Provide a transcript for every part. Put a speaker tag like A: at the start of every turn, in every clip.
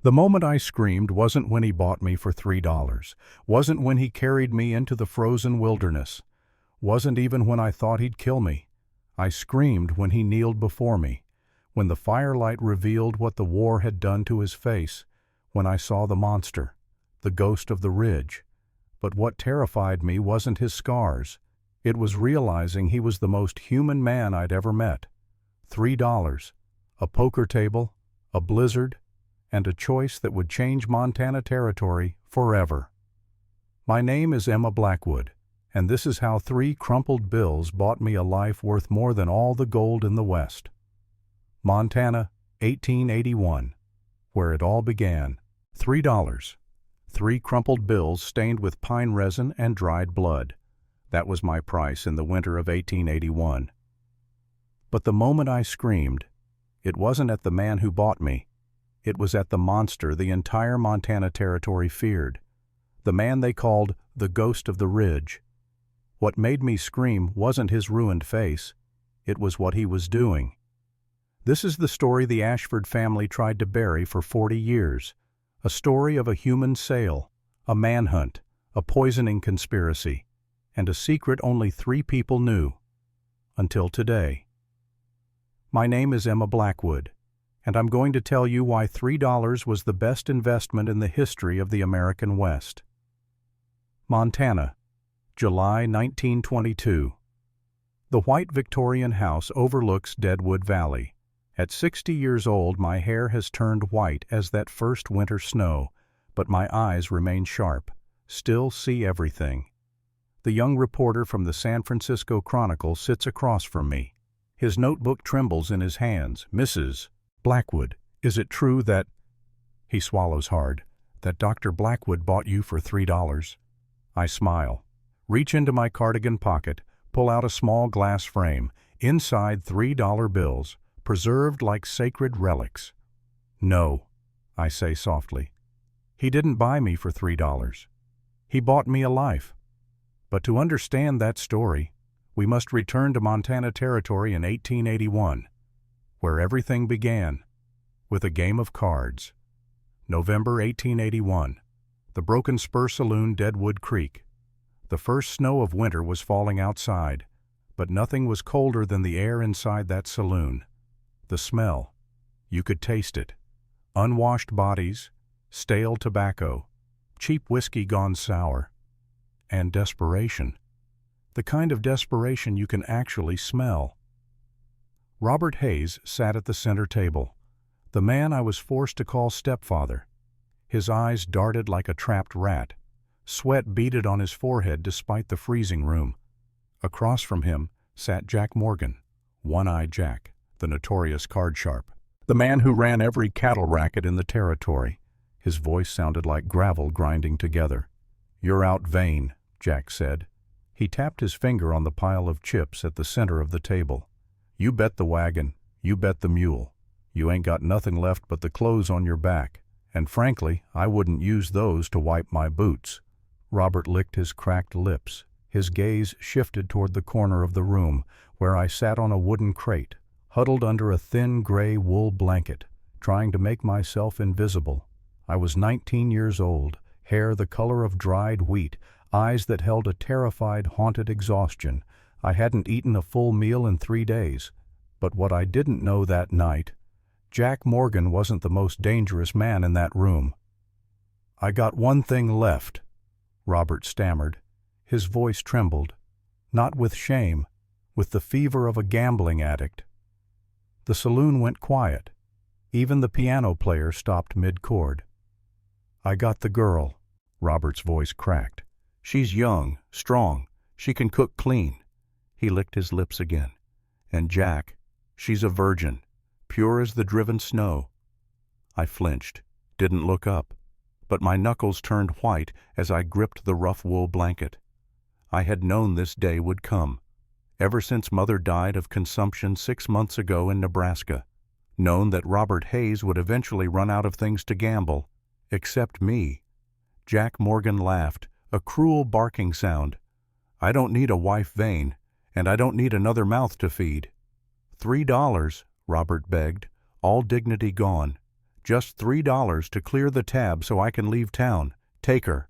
A: The moment I screamed wasn't when he bought me for $3, wasn't when he carried me into the frozen wilderness, wasn't even when I thought he'd kill me. I screamed when he kneeled before me, when the firelight revealed what the war had done to his face, when I saw the monster, the ghost of the ridge. But what terrified me wasn't his scars. It was realizing he was the most human man I'd ever met. $3, a poker table, a blizzard, and a choice that would change Montana Territory forever. My name is Emma Blackwood, and this is how 3 crumpled bills bought me a life worth more than all the gold in the West. Montana, 1881, where it all began. $3. 3 crumpled bills stained with pine resin and dried blood. That was my price in the winter of 1881. But the moment I screamed, it wasn't at the man who bought me. It was at the monster the entire Montana Territory feared, the man they called the Ghost of the Ridge. What made me scream wasn't his ruined face. It was what he was doing. This is the story the Ashford family tried to bury for 40 years, a story of a human sale, a manhunt, a poisoning conspiracy, and a secret only 3 people knew, until today. My name is Emma Blackwood, and I'm going to tell you why $3 was the best investment in the history of the American West. Montana, July 1922. The white Victorian house overlooks Deadwood Valley. At 60 years old, my hair has turned white as that first winter snow, but my eyes remain sharp, still see everything. The young reporter from the San Francisco Chronicle sits across from me. His notebook trembles in his hands. Mrs. Blackwood, is it true that— He swallows hard. That Dr. Blackwood bought you for $3? I smile, reach into my cardigan pocket, pull out a small glass frame, inside $3 bills, preserved like sacred relics. No, I say softly. He didn't buy me for $3. He bought me a life. But to understand that story, we must return to Montana Territory in 1881, where everything began, with a game of cards. November 1881, the Broken Spur Saloon, Deadwood Creek. The first snow of winter was falling outside, but nothing was colder than the air inside that saloon. The smell, you could taste it. Unwashed bodies, stale tobacco, cheap whiskey gone sour, and desperation. The kind of desperation you can actually smell. Robert Hayes sat at the center table, the man I was forced to call stepfather. His eyes darted like a trapped rat. Sweat beaded on his forehead despite the freezing room. Across from him sat Jack Morgan, One-Eyed Jack, the notorious card sharp, the man who ran every cattle racket in the territory. His voice sounded like gravel grinding together. "You're out vain," Jack said. He tapped his finger on the pile of chips at the center of the table. "You bet the wagon, you bet the mule. You ain't got nothing left but the clothes on your back, and frankly, I wouldn't use those to wipe my boots." Robert licked his cracked lips. His gaze shifted toward the corner of the room, where I sat on a wooden crate, huddled under a thin gray wool blanket, trying to make myself invisible. I was 19 years old, hair the color of dried wheat, eyes that held a terrified, haunted exhaustion. I hadn't eaten a full meal in 3 days. But what I didn't know that night, Jack Morgan wasn't the most dangerous man in that room. "I got one thing left," Robert stammered. His voice trembled, not with shame, with the fever of a gambling addict. The saloon went quiet. Even the piano player stopped mid-chord. "I got the girl," Robert's voice cracked. "She's young, strong, she can cook clean." He licked his lips again. "And Jack, she's a virgin, pure as the driven snow." I flinched, didn't look up, but my knuckles turned white as I gripped the rough wool blanket. I had known this day would come, ever since Mother died of consumption 6 months ago in Nebraska, known that Robert Hayes would eventually run out of things to gamble, except me. Jack Morgan laughed, a cruel barking sound. "I don't need a wife vain, and I don't need another mouth to feed." $3, Robert begged, all dignity gone. Just $3 to clear the tab so I can leave town. Take her."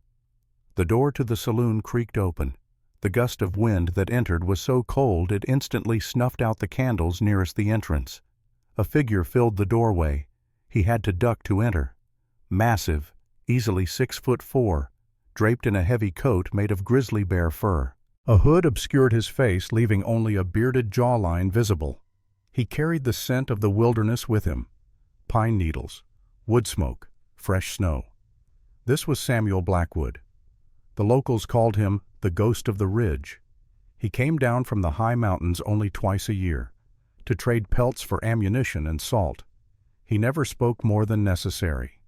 A: The door to the saloon creaked open. The gust of wind that entered was so cold it instantly snuffed out the candles nearest the entrance. A figure filled the doorway. He had to duck to enter. Massive, easily 6'4", draped in a heavy coat made of grizzly bear fur. A hood obscured his face, leaving only a bearded jawline visible. He carried the scent of the wilderness with him. Pine needles, wood smoke, fresh snow. This was Samuel Blackwood. The locals called him the Ghost of the Ridge. He came down from the high mountains only twice a year, to trade pelts for ammunition and salt. He never spoke more than necessary.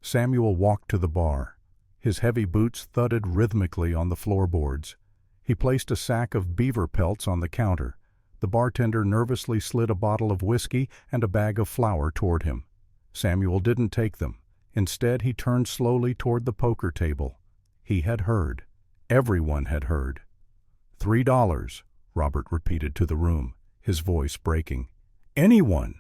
A: Samuel walked to the bar. His heavy boots thudded rhythmically on the floorboards. He placed a sack of beaver pelts on the counter. The bartender nervously slid a bottle of whiskey and a bag of flour toward him. Samuel didn't take them. Instead, he turned slowly toward the poker table. He had heard. Everyone had heard. $3, Robert repeated to the room, his voice breaking. Anyone!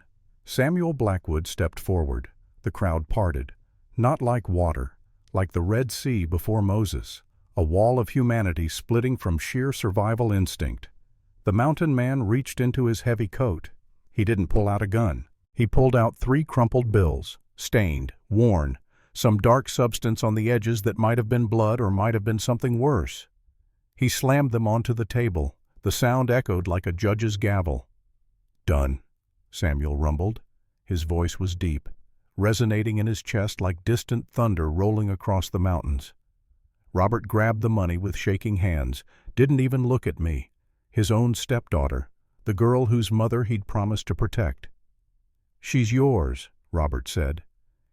A: Samuel Blackwood stepped forward. The crowd parted. Not like water, like the Red Sea before Moses, a wall of humanity splitting from sheer survival instinct. The mountain man reached into his heavy coat. He didn't pull out a gun. He pulled out 3 crumpled bills, stained, worn, some dark substance on the edges that might have been blood or might have been something worse. He slammed them onto the table. The sound echoed like a judge's gavel. "Done," Samuel rumbled. His voice was deep, resonating in his chest like distant thunder rolling across the mountains. Robert grabbed the money with shaking hands, didn't even look at me. His own stepdaughter, the girl whose mother he'd promised to protect. "She's yours," Robert said,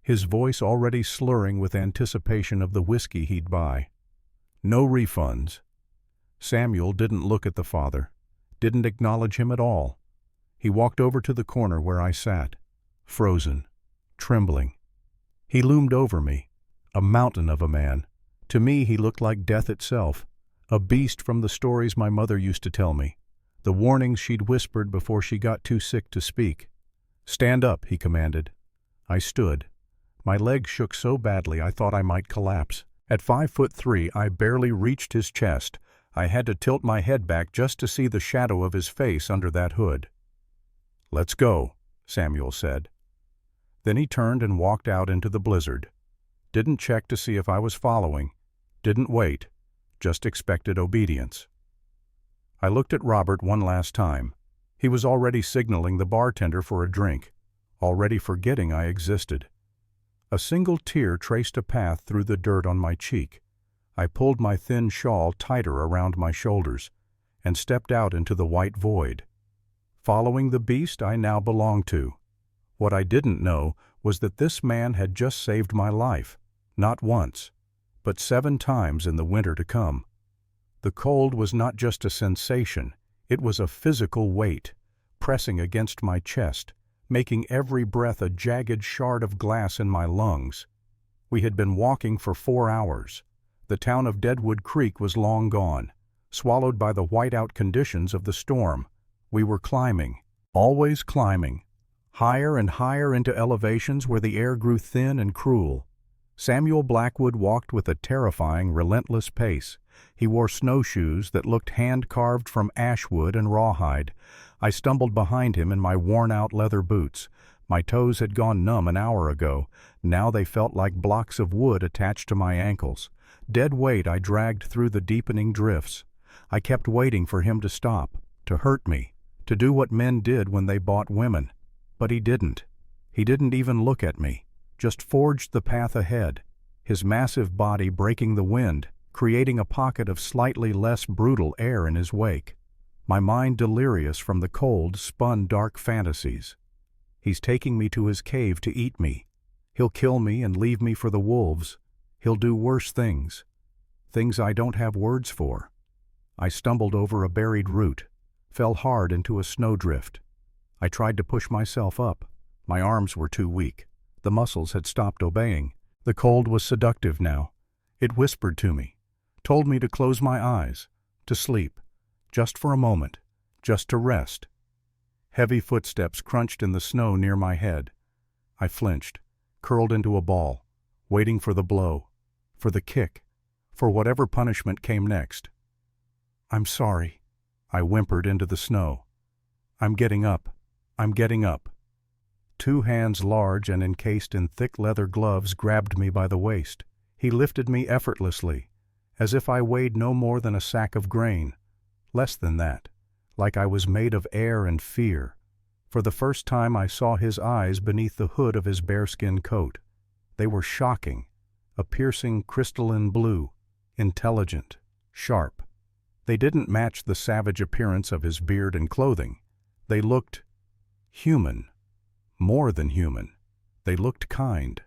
A: his voice already slurring with anticipation of the whiskey he'd buy. "No refunds." Samuel didn't look at the father, didn't acknowledge him at all. He walked over to the corner where I sat, frozen, trembling. He loomed over me, a mountain of a man. To me he looked like death itself, a beast from the stories my mother used to tell me, the warnings she'd whispered before she got too sick to speak. "Stand up," he commanded. I stood. My legs shook so badly I thought I might collapse. At 5'3", I barely reached his chest. I had to tilt my head back just to see the shadow of his face under that hood. "Let's go," Samuel said. Then he turned and walked out into the blizzard. Didn't check to see if I was following. Didn't wait. Just expected obedience. I looked at Robert one last time. He was already signaling the bartender for a drink, already forgetting I existed. A single tear traced a path through the dirt on my cheek. I pulled my thin shawl tighter around my shoulders and stepped out into the white void. Following the beast I now belonged to. What I didn't know was that this man had just saved my life, not once, but 7 times in the winter to come. The cold was not just a sensation, it was a physical weight, pressing against my chest, making every breath a jagged shard of glass in my lungs. We had been walking for 4 hours. The town of Deadwood Creek was long gone, swallowed by the whiteout conditions of the storm. We were climbing, always climbing, higher and higher into elevations where the air grew thin and cruel. Samuel Blackwood walked with a terrifying, relentless pace. He wore snowshoes that looked hand-carved from ash wood and rawhide. I stumbled behind him in my worn-out leather boots. My toes had gone numb an hour ago. Now they felt like blocks of wood attached to my ankles. Dead weight I dragged through the deepening drifts. I kept waiting for him to stop, to hurt me, to do what men did when they bought women. But he didn't. He didn't even look at me, just forged the path ahead, his massive body breaking the wind, creating a pocket of slightly less brutal air in his wake. My mind delirious from the cold spun dark fantasies. He's taking me to his cave to eat me. He'll kill me and leave me for the wolves. He'll do worse things. Things I don't have words for. I stumbled over a buried root, fell hard into a snowdrift. I tried to push myself up. My arms were too weak. The muscles had stopped obeying. The cold was seductive now. It whispered to me, told me to close my eyes, to sleep, just for a moment, just to rest. Heavy footsteps crunched in the snow near my head. I flinched, curled into a ball, waiting for the blow, for the kick, for whatever punishment came next. "I'm sorry," I whimpered into the snow. "I'm getting up. I'm getting up." Two hands large and encased in thick leather gloves grabbed me by the waist. He lifted me effortlessly, as if I weighed no more than a sack of grain. Less than that, like I was made of air and fear. For the first time I saw his eyes beneath the hood of his bearskin coat. They were shocking, a piercing crystalline blue, intelligent, sharp. They didn't match the savage appearance of his beard and clothing. They looked human, more than human. They looked kind.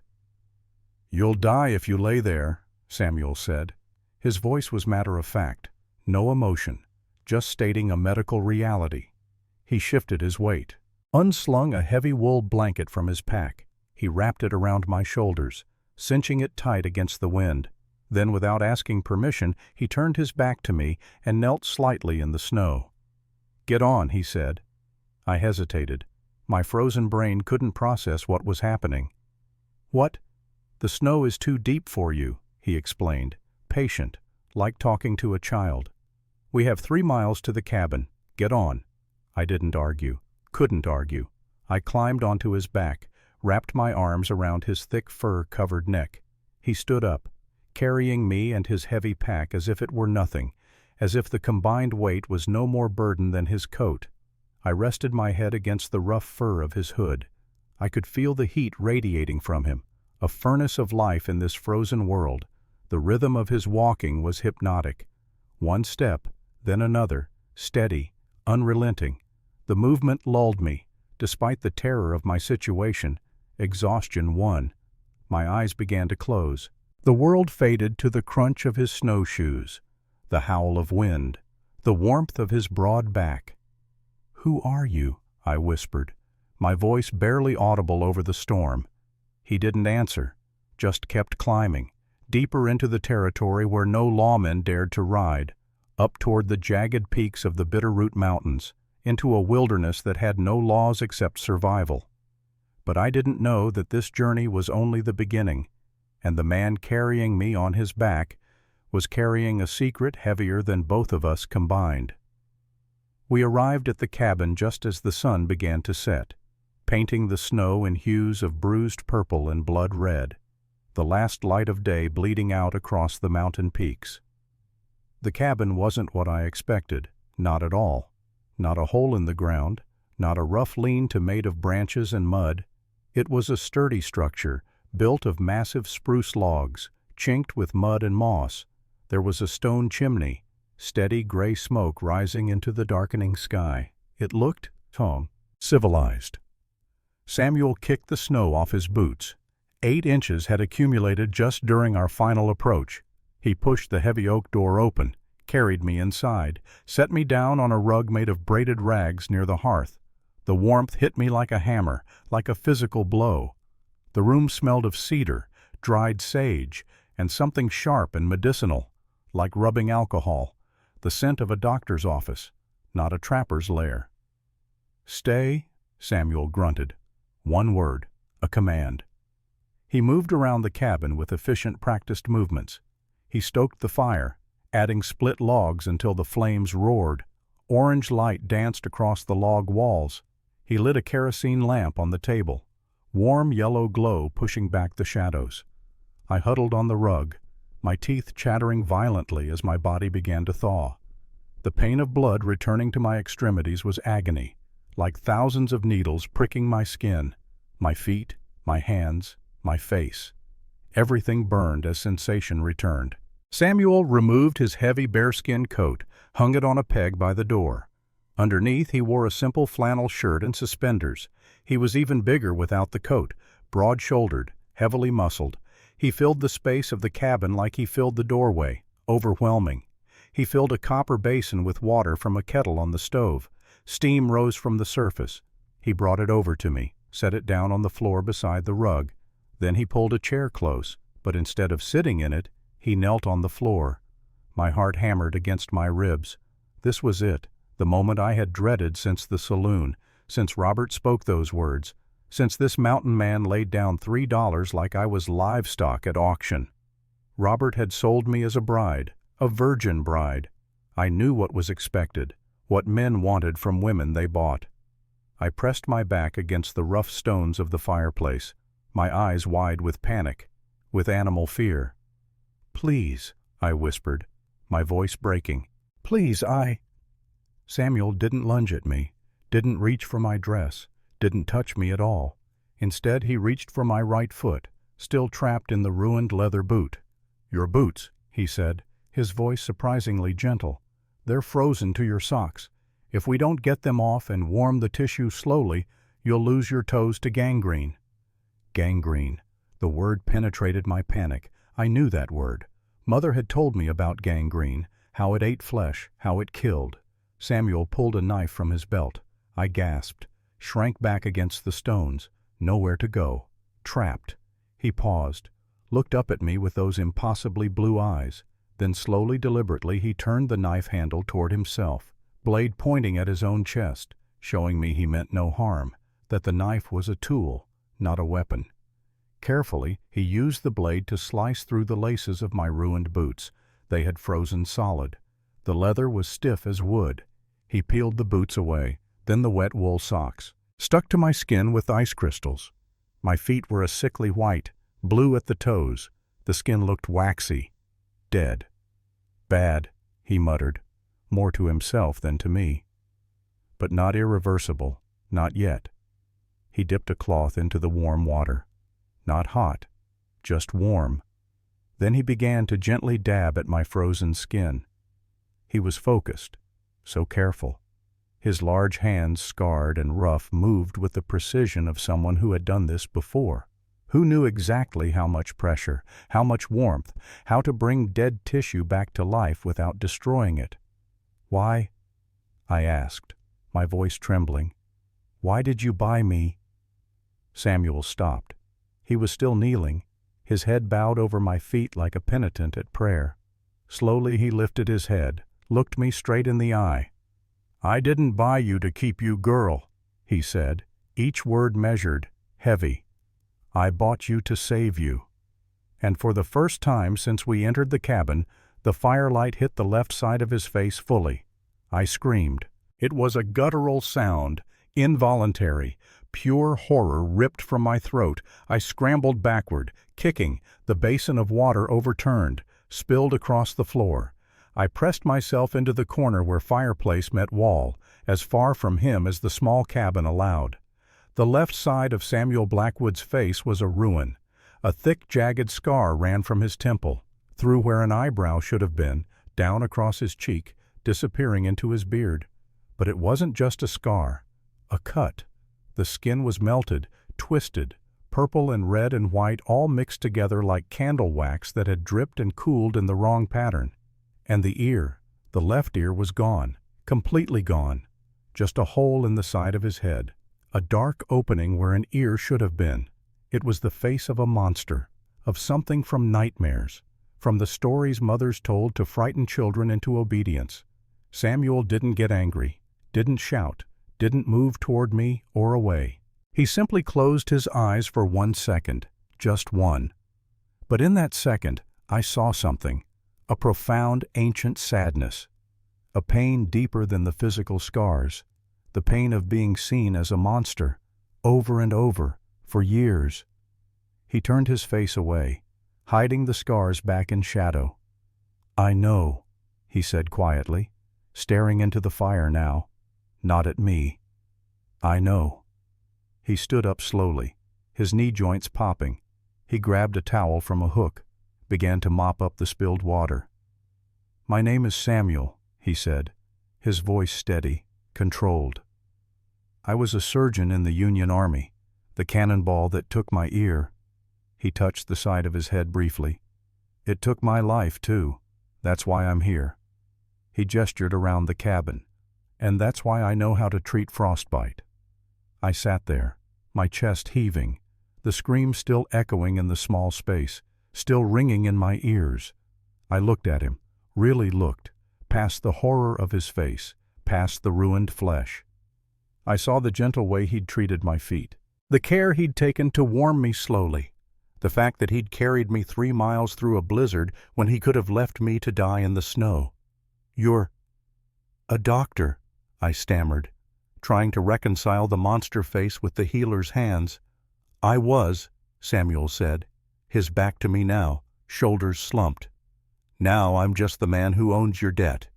A: "You'll die if you lay there," Samuel said. His voice was matter-of-fact, no emotion, just stating a medical reality. He shifted his weight, unslung a heavy wool blanket from his pack. He wrapped it around my shoulders, cinching it tight against the wind. Then, without asking permission, he turned his back to me and knelt slightly in the snow. "Get on," he said. I hesitated. My frozen brain couldn't process what was happening. "What?" "The snow is too deep for you," he explained, patient, like talking to a child. "We have 3 miles to the cabin. Get on." I didn't argue, couldn't argue. I climbed onto his back, wrapped my arms around his thick fur-covered neck. He stood up, carrying me and his heavy pack as if it were nothing, as if the combined weight was no more burden than his coat. I rested my head against the rough fur of his hood. I could feel the heat radiating from him, a furnace of life in this frozen world. The rhythm of his walking was hypnotic. One step, then another, steady, unrelenting. The movement lulled me. Despite the terror of my situation, exhaustion won. My eyes began to close. The world faded to the crunch of his snowshoes, the howl of wind, the warmth of his broad back. "Who are you?" I whispered, my voice barely audible over the storm. He didn't answer, just kept climbing, deeper into the territory where no lawmen dared to ride, up toward the jagged peaks of the Bitterroot Mountains, into a wilderness that had no laws except survival. But I didn't know that this journey was only the beginning, and the man carrying me on his back was carrying a secret heavier than both of us combined. We arrived at the cabin just as the sun began to set, painting the snow in hues of bruised purple and blood red, the last light of day bleeding out across the mountain peaks. The cabin wasn't what I expected, not at all. Not a hole in the ground, not a rough lean-to made of branches and mud. It was a sturdy structure, built of massive spruce logs, chinked with mud and moss. There was a stone chimney, steady gray smoke rising into the darkening sky. It looked, civilized. Samuel kicked the snow off his boots. 8 inches had accumulated just during our final approach. He pushed the heavy oak door open, carried me inside, set me down on a rug made of braided rags near the hearth. The warmth hit me like a hammer, like a physical blow. The room smelled of cedar, dried sage, and something sharp and medicinal, like rubbing alcohol, the scent of a doctor's office, not a trapper's lair. "Stay," Samuel grunted. One word, a command. He moved around the cabin with efficient, practiced movements. He stoked the fire, adding split logs until the flames roared. Orange light danced across the log walls. He lit a kerosene lamp on the table, warm yellow glow pushing back the shadows. I huddled on the rug, my teeth chattering violently as my body began to thaw. The pain of blood returning to my extremities was agony, like thousands of needles pricking my skin, my feet, my hands, my face. Everything burned as sensation returned. Samuel removed his heavy bearskin coat, hung it on a peg by the door. Underneath he wore a simple flannel shirt and suspenders. He was even bigger without the coat, broad-shouldered, heavily muscled. He filled the space of the cabin like he filled the doorway, overwhelming. He filled a copper basin with water from a kettle on the stove. Steam rose from the surface. He brought it over to me, set it down on the floor beside the rug. Then he pulled a chair close, but instead of sitting in it, he knelt on the floor. My heart hammered against my ribs. This was it, the moment I had dreaded since the saloon, since Robert spoke those words. since this mountain man laid down $3 like I was livestock at auction. Robert had sold me as a bride, a virgin bride. I knew what was expected, what men wanted from women they bought. I pressed my back against the rough stones of the fireplace, my eyes wide with panic, with animal fear. "Please," I whispered, my voice breaking. "Please, Samuel didn't lunge at me, didn't reach for my dress, didn't touch me at all. Instead, he reached for my right foot, still trapped in the ruined leather boot. "Your boots," he said, his voice surprisingly gentle. "They're frozen to your socks. If we don't get them off and warm the tissue slowly, you'll lose your toes to gangrene." Gangrene. The word penetrated my panic. I knew that word. Mother had told me about gangrene, how it ate flesh, how it killed. Samuel pulled a knife from his belt. I gasped, shrank back against the stones, nowhere to go, trapped. He paused, looked up at me with those impossibly blue eyes. Then slowly, deliberately, he turned the knife handle toward himself, blade pointing at his own chest, showing me he meant no harm, that the knife was a tool, not a weapon. Carefully, he used the blade to slice through the laces of my ruined boots. They had frozen solid. The leather was stiff as wood. He peeled the boots away, then the wet wool socks, stuck to my skin with ice crystals. My feet were a sickly white, blue at the toes. The skin looked waxy, dead. "Bad," he muttered, more to himself than to me. "But not irreversible, not yet." He dipped a cloth into the warm water. Not hot, just warm. Then he began to gently dab at my frozen skin. He was focused, so careful. His large hands, scarred and rough, moved with the precision of someone who had done this before, who knew exactly how much pressure, how much warmth, how to bring dead tissue back to life without destroying it. "Why?" I asked, my voice trembling. "Why did you buy me?" Samuel stopped. He was still kneeling, his head bowed over my feet like a penitent at prayer. Slowly he lifted his head, looked me straight in the eye. "I didn't buy you to keep you girl," he said, each word measured, heavy. "I bought you to save you." And for the first time since we entered the cabin, the firelight hit the left side of his face fully. I screamed. It was a guttural sound, involuntary. Pure horror ripped from my throat. I scrambled backward, kicking. The basin of water overturned, spilled across the floor. I pressed myself into the corner where fireplace met wall, as far from him as the small cabin allowed. The left side of Samuel Blackwood's face was a ruin. A thick, jagged scar ran from his temple, through where an eyebrow should have been, down across his cheek, disappearing into his beard. But it wasn't just a scar, a cut. The skin was melted, twisted, purple and red and white all mixed together like candle wax that had dripped and cooled in the wrong pattern. And the ear, the left ear, was gone, completely gone. Just a hole in the side of his head, a dark opening where an ear should have been. It was the face of a monster, of something from nightmares, from the stories mothers told to frighten children into obedience. Samuel didn't get angry, didn't shout, didn't move toward me or away. He simply closed his eyes for 1 second, just one. But in that second, I saw something, a profound, ancient sadness, a pain deeper than the physical scars, the pain of being seen as a monster, over and over, for years. He turned his face away, hiding the scars back in shadow. "I know," he said quietly, staring into the fire now, not at me. "I know." He stood up slowly, his knee joints popping. He grabbed a towel from a hook, began to mop up the spilled water. "My name is Samuel," he said, his voice steady, controlled. "I was a surgeon in the Union Army, the cannonball that took my ear." He touched the side of his head briefly. "It took my life, too. That's why I'm here." He gestured around the cabin. "And that's why I know how to treat frostbite." I sat there, my chest heaving, the scream still echoing in the small space, still ringing in my ears. I looked at him, really looked, past the horror of his face, past the ruined flesh. I saw the gentle way he'd treated my feet, The care he'd taken to warm me slowly. The fact that he'd carried me 3 miles through a blizzard when he could have left me to die in the snow. "You're a doctor," I stammered, trying to reconcile the monster face with the healer's hands. "I was," Samuel said, his back to me now, shoulders slumped. "Now I'm just the man who owns your debt."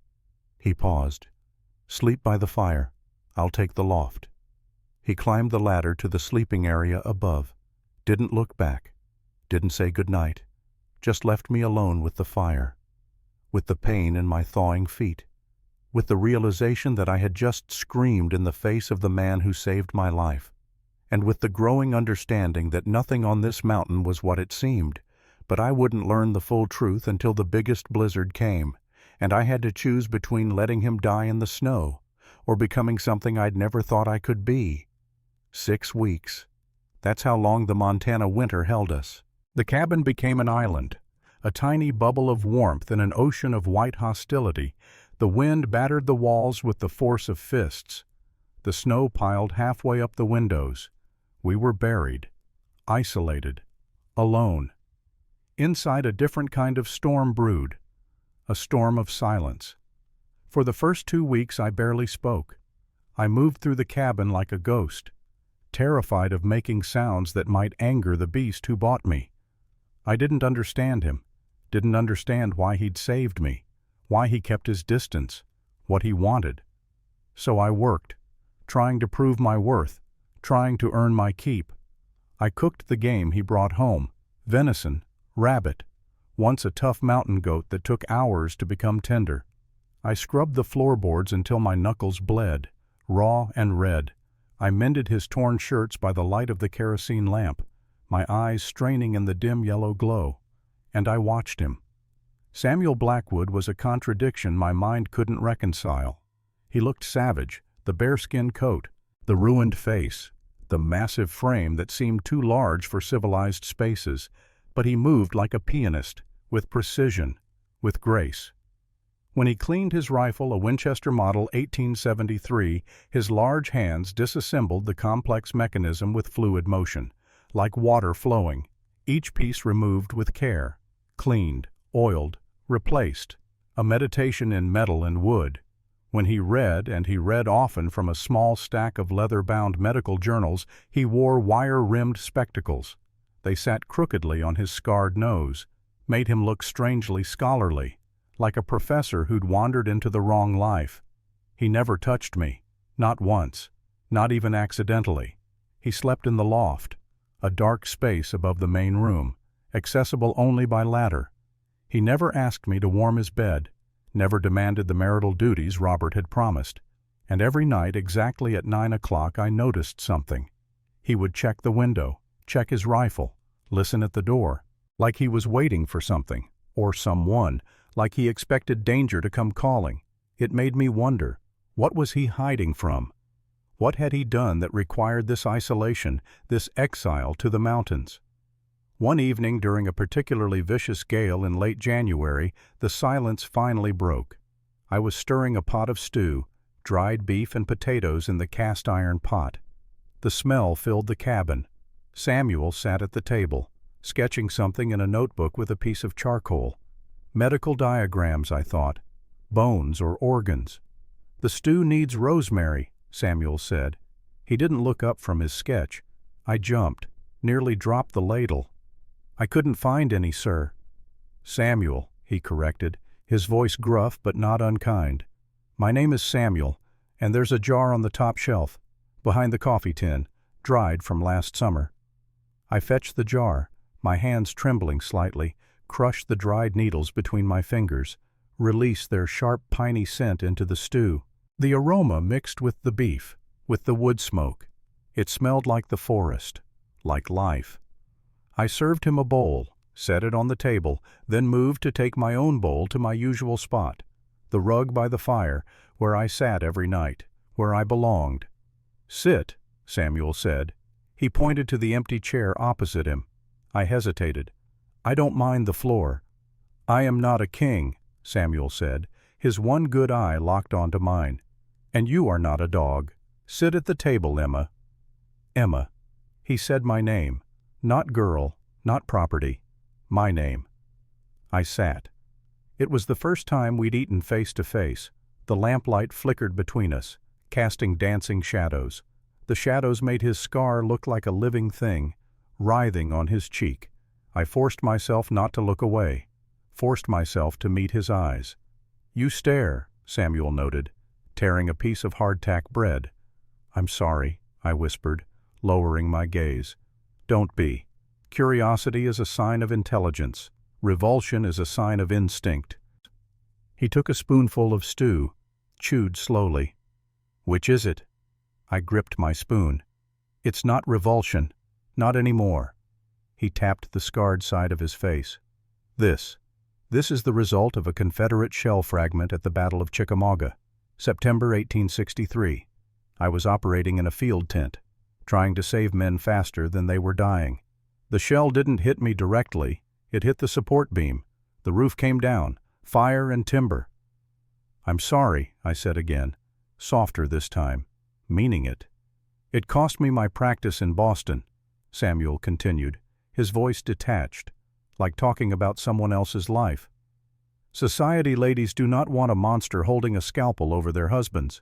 A: He paused. "Sleep by the fire. I'll take the loft." He climbed the ladder to the sleeping area above, didn't look back, didn't say good night, just left me alone with the fire, with the pain in my thawing feet, with the realization that I had just screamed in the face of the man who saved my life, and with the growing understanding that nothing on this mountain was what it seemed, but I wouldn't learn the full truth until the biggest blizzard came, and I had to choose between letting him die in the snow or becoming something I'd never thought I could be. 6 weeks. That's how long the Montana winter held us. The cabin became an island, a tiny bubble of warmth in an ocean of white hostility. The wind battered the walls with the force of fists. The snow piled halfway up the windows. We were buried, isolated, alone. Inside, a different kind of storm brewed, a storm of silence. For the first 2 weeks I barely spoke. I moved through the cabin like a ghost, terrified of making sounds that might anger the beast who bought me. I didn't understand him, didn't understand why he'd saved me, why he kept his distance, what he wanted. So I worked, trying to prove my worth, trying to earn my keep. I cooked the game he brought home, venison, rabbit, once a tough mountain goat that took hours to become tender. I scrubbed the floorboards until my knuckles bled, raw and red. I mended his torn shirts by the light of the kerosene lamp, my eyes straining in the dim yellow glow. And I watched him. Samuel Blackwood was a contradiction my mind couldn't reconcile. He looked savage, the bearskin coat, the ruined face, the massive frame that seemed too large for civilized spaces, but he moved like a pianist, with precision, with grace. When he cleaned his rifle, a Winchester Model 1873, his large hands disassembled the complex mechanism with fluid motion, like water flowing, each piece removed with care, cleaned, oiled, replaced, a meditation in metal and wood. When he read, and he read often from a small stack of leather-bound medical journals, he wore wire-rimmed spectacles. They sat crookedly on his scarred nose, made him look strangely scholarly, like a professor who'd wandered into the wrong life. He never touched me, not once, not even accidentally. He slept in the loft, a dark space above the main room, accessible only by ladder. He never asked me to warm his bed, never demanded the marital duties Robert had promised, and every night exactly at 9 o'clock I noticed something. He would check the window, check his rifle, listen at the door, like he was waiting for something, or someone, like he expected danger to come calling. It made me wonder, what was he hiding from? What had he done that required this isolation, this exile to the mountains? One evening during a particularly vicious gale in late January, the silence finally broke. I was stirring a pot of stew, dried beef and potatoes in the cast-iron pot. The smell filled the cabin. Samuel sat at the table, sketching something in a notebook with a piece of charcoal. Medical diagrams, I thought. Bones or organs. "The stew needs rosemary," Samuel said. He didn't look up from his sketch. I jumped, nearly dropped the ladle. "I couldn't find any, sir." "Samuel," he corrected, his voice gruff but not unkind. "My name is Samuel, and there's a jar on the top shelf, behind the coffee tin, dried from last summer." I fetched the jar, my hands trembling slightly, crushed the dried needles between my fingers, released their sharp piney scent into the stew. The aroma mixed with the beef, with the wood smoke. It smelled like the forest, like life. I served him a bowl, set it on the table, then moved to take my own bowl to my usual spot, the rug by the fire, where I sat every night, where I belonged. "Sit," Samuel said. He pointed to the empty chair opposite him. I hesitated. "I don't mind the floor." "I am not a king," Samuel said, his one good eye locked onto mine. "And you are not a dog. Sit at the table, Emma." Emma. He said my name. Not girl, not property. My name. I sat. It was the first time we'd eaten face to face. The lamplight flickered between us, casting dancing shadows. The shadows made his scar look like a living thing, writhing on his cheek. I forced myself not to look away, forced myself to meet his eyes. "You stare," Samuel noted, tearing a piece of hardtack bread. "I'm sorry," I whispered, lowering my gaze. "Don't be. Curiosity is a sign of intelligence. Revulsion is a sign of instinct." He took a spoonful of stew, chewed slowly. "Which is it?" I gripped my spoon. "It's not revulsion. Not anymore." He tapped the scarred side of his face. This is the result of a Confederate shell fragment at the Battle of Chickamauga, September 1863. I was operating in a field tent, trying to save men faster than they were dying. The shell didn't hit me directly. It hit the support beam. The roof came down. Fire and timber. "I'm sorry," I said again, softer this time, meaning it. "It cost me my practice in Boston," Samuel continued, his voice detached, like talking about someone else's life. "Society ladies do not want a monster holding a scalpel over their husbands.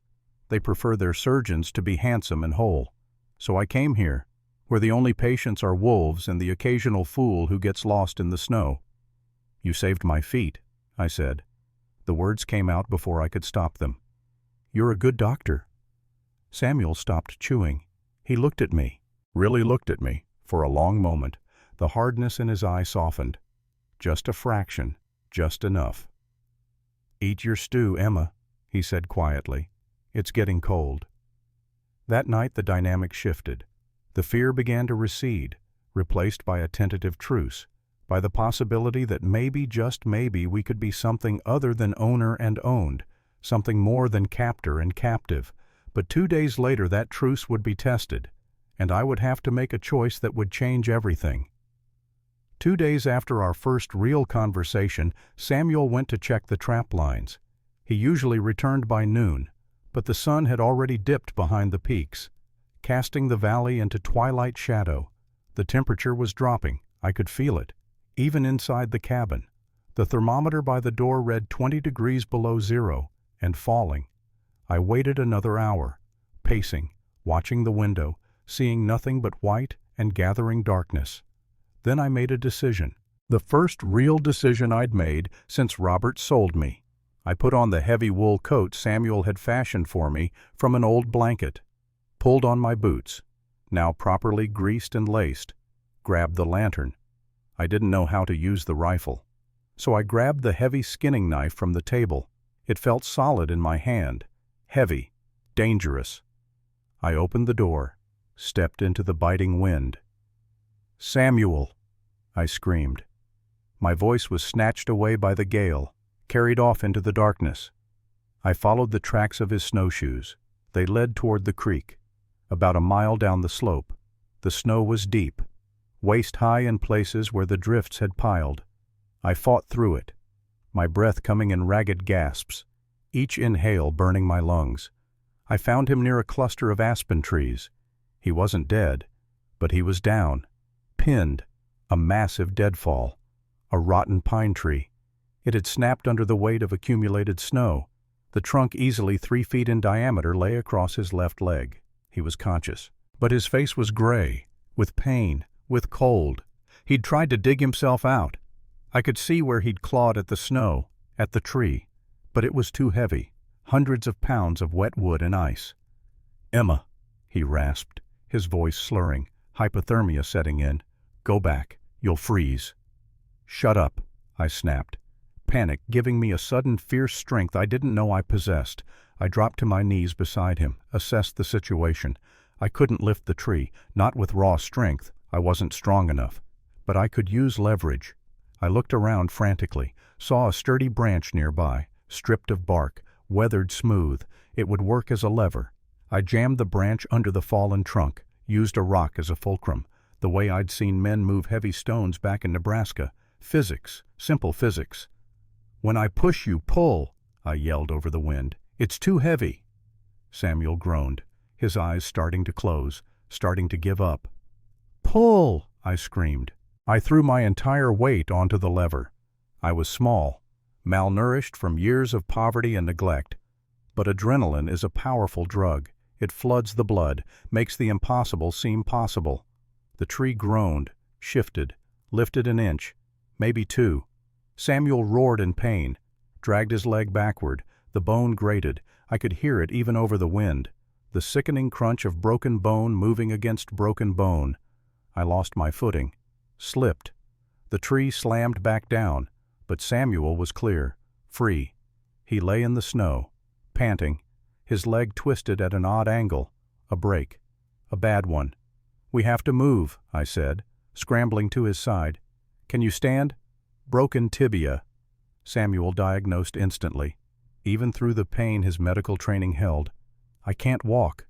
A: They prefer their surgeons to be handsome and whole. So I came here, where the only patients are wolves and the occasional fool who gets lost in the snow." "You saved my feet," I said. The words came out before I could stop them. "You're a good doctor." Samuel stopped chewing. He looked at me, really looked at me, for a long moment. The hardness in his eye softened. Just a fraction, just enough. "Eat your stew, Emma," he said quietly. "It's getting cold." That night the dynamic shifted. The fear began to recede, replaced by a tentative truce, by the possibility that maybe, just maybe, we could be something other than owner and owned, something more than captor and captive. But 2 days later that truce would be tested, and I would have to make a choice that would change everything. 2 days after our first real conversation, Samuel went to check the trap lines. He usually returned by noon, but the sun had already dipped behind the peaks, casting the valley into twilight shadow. The temperature was dropping. I could feel it, even inside the cabin. The thermometer by the door read 20 degrees below zero, and falling. I waited another hour, pacing, watching the window, seeing nothing but white and gathering darkness. Then I made a decision, the first real decision I'd made since Robert sold me. I put on the heavy wool coat Samuel had fashioned for me from an old blanket, pulled on my boots, now properly greased and laced, grabbed the lantern. I didn't know how to use the rifle, so I grabbed the heavy skinning knife from the table. It felt solid in my hand, heavy, dangerous. I opened the door, stepped into the biting wind. "Samuel!" I screamed. My voice was snatched away by the gale, carried off into the darkness. I followed the tracks of his snowshoes. They led toward the creek. About a mile down the slope, the snow was deep, waist-high in places where the drifts had piled. I fought through it, my breath coming in ragged gasps, each inhale burning my lungs. I found him near a cluster of aspen trees. He wasn't dead, but he was down, pinned, a massive deadfall, a rotten pine tree. It had snapped under the weight of accumulated snow. The trunk, easily 3 feet in diameter, lay across his left leg. He was conscious, but his face was gray, with pain, with cold. He'd tried to dig himself out. I could see where he'd clawed at the snow, at the tree, but it was too heavy, hundreds of pounds of wet wood and ice. "Emma," he rasped, his voice slurring, hypothermia setting in. "Go back. You'll freeze." "Shut up," I snapped, panic giving me a sudden fierce strength I didn't know I possessed. I dropped to my knees beside him, assessed the situation. I couldn't lift the tree, not with raw strength. I wasn't strong enough. But I could use leverage. I looked around frantically, saw a sturdy branch nearby, stripped of bark, weathered smooth. It would work as a lever. I jammed the branch under the fallen trunk, used a rock as a fulcrum, the way I'd seen men move heavy stones back in Nebraska. Physics, simple physics. "When I push you, pull," I yelled over the wind. "It's too heavy." Samuel groaned, his eyes starting to close, starting to give up. "Pull!" I screamed. I threw my entire weight onto the lever. I was small, malnourished from years of poverty and neglect. But adrenaline is a powerful drug. It floods the blood, makes the impossible seem possible. The tree groaned, shifted, lifted an inch, maybe two. Samuel roared in pain, dragged his leg backward. The bone grated. I could hear it even over the wind. The sickening crunch of broken bone moving against broken bone. I lost my footing, slipped. The tree slammed back down, but Samuel was clear, free. He lay in the snow, panting, his leg twisted at an odd angle. A break. A bad one. "We have to move," I said, scrambling to his side. "Can you stand?" "Broken tibia," Samuel diagnosed instantly. Even through the pain his medical training held. "I can't walk."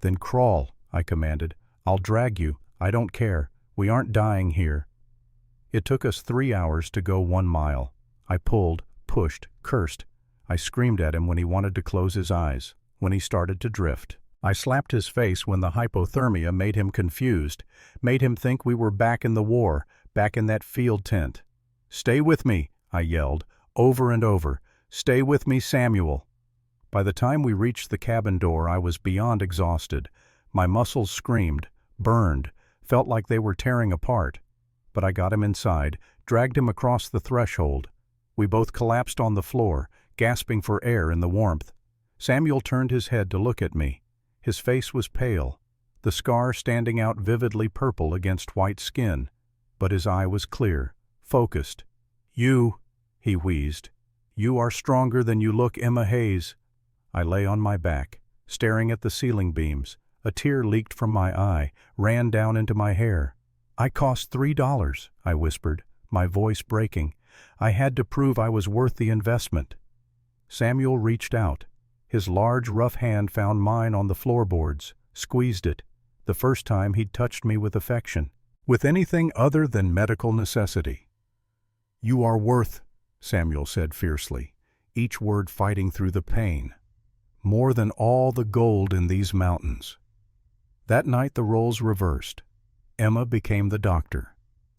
A: "Then crawl," I commanded. "I'll drag you. I don't care. We aren't dying here." It took us 3 hours to go 1 mile. I pulled, pushed, cursed. I screamed at him when he wanted to close his eyes, when he started to drift. I slapped his face when the hypothermia made him confused, made him think we were back in the war, back in that field tent. "Stay with me," I yelled, over and over. "Stay with me, Samuel." By the time we reached the cabin door, I was beyond exhausted. My muscles screamed, burned, felt like they were tearing apart. But I got him inside, dragged him across the threshold. We both collapsed on the floor, gasping for air in the warmth. Samuel turned his head to look at me. His face was pale, the scar standing out vividly purple against white skin. But his eye was clear, focused. "You," he wheezed. "You are stronger than you look, Emma Hayes." I lay on my back, staring at the ceiling beams. A tear leaked from my eye, ran down into my hair. "I cost $3, I whispered, my voice breaking. I had to prove I was worth the investment. Samuel reached out. His large, rough hand found mine on the floorboards, squeezed it. The first time he'd touched me with affection, with anything other than medical necessity. "You are worth," Samuel said fiercely, each word fighting through the pain, "more than all the gold in these mountains." That night the roles reversed. Emma became the doctor.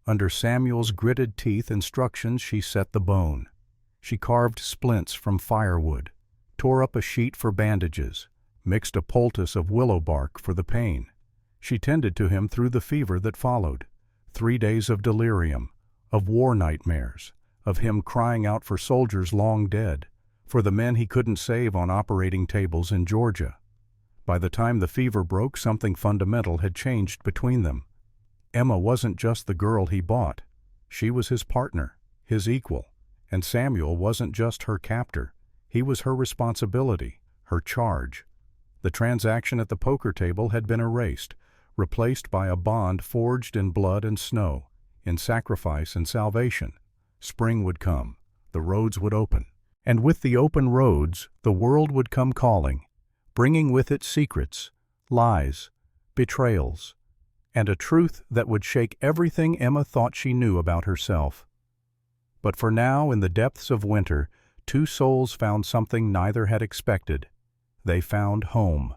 A: Under Samuel's gritted teeth instructions, she set the bone. She carved splints from firewood, tore up a sheet for bandages, mixed a poultice of willow bark for the pain. She tended to him through the fever that followed. 3 days of delirium, of war nightmares, of him crying out for soldiers long dead, for the men he couldn't save on operating tables in Georgia. By the time the fever broke, something fundamental had changed between them. Emma wasn't just the girl he bought. She was his partner, his equal. And Samuel wasn't just her captor. He was her responsibility, her charge. The transaction at the poker table had been erased, replaced by a bond forged in blood and snow, in sacrifice and salvation. Spring would come, the roads would open. And with the open roads, the world would come calling, bringing with it secrets, lies, betrayals, and a truth that would shake everything Emma thought she knew about herself. But for now, in the depths of winter, 2 souls found something neither had expected. They found home.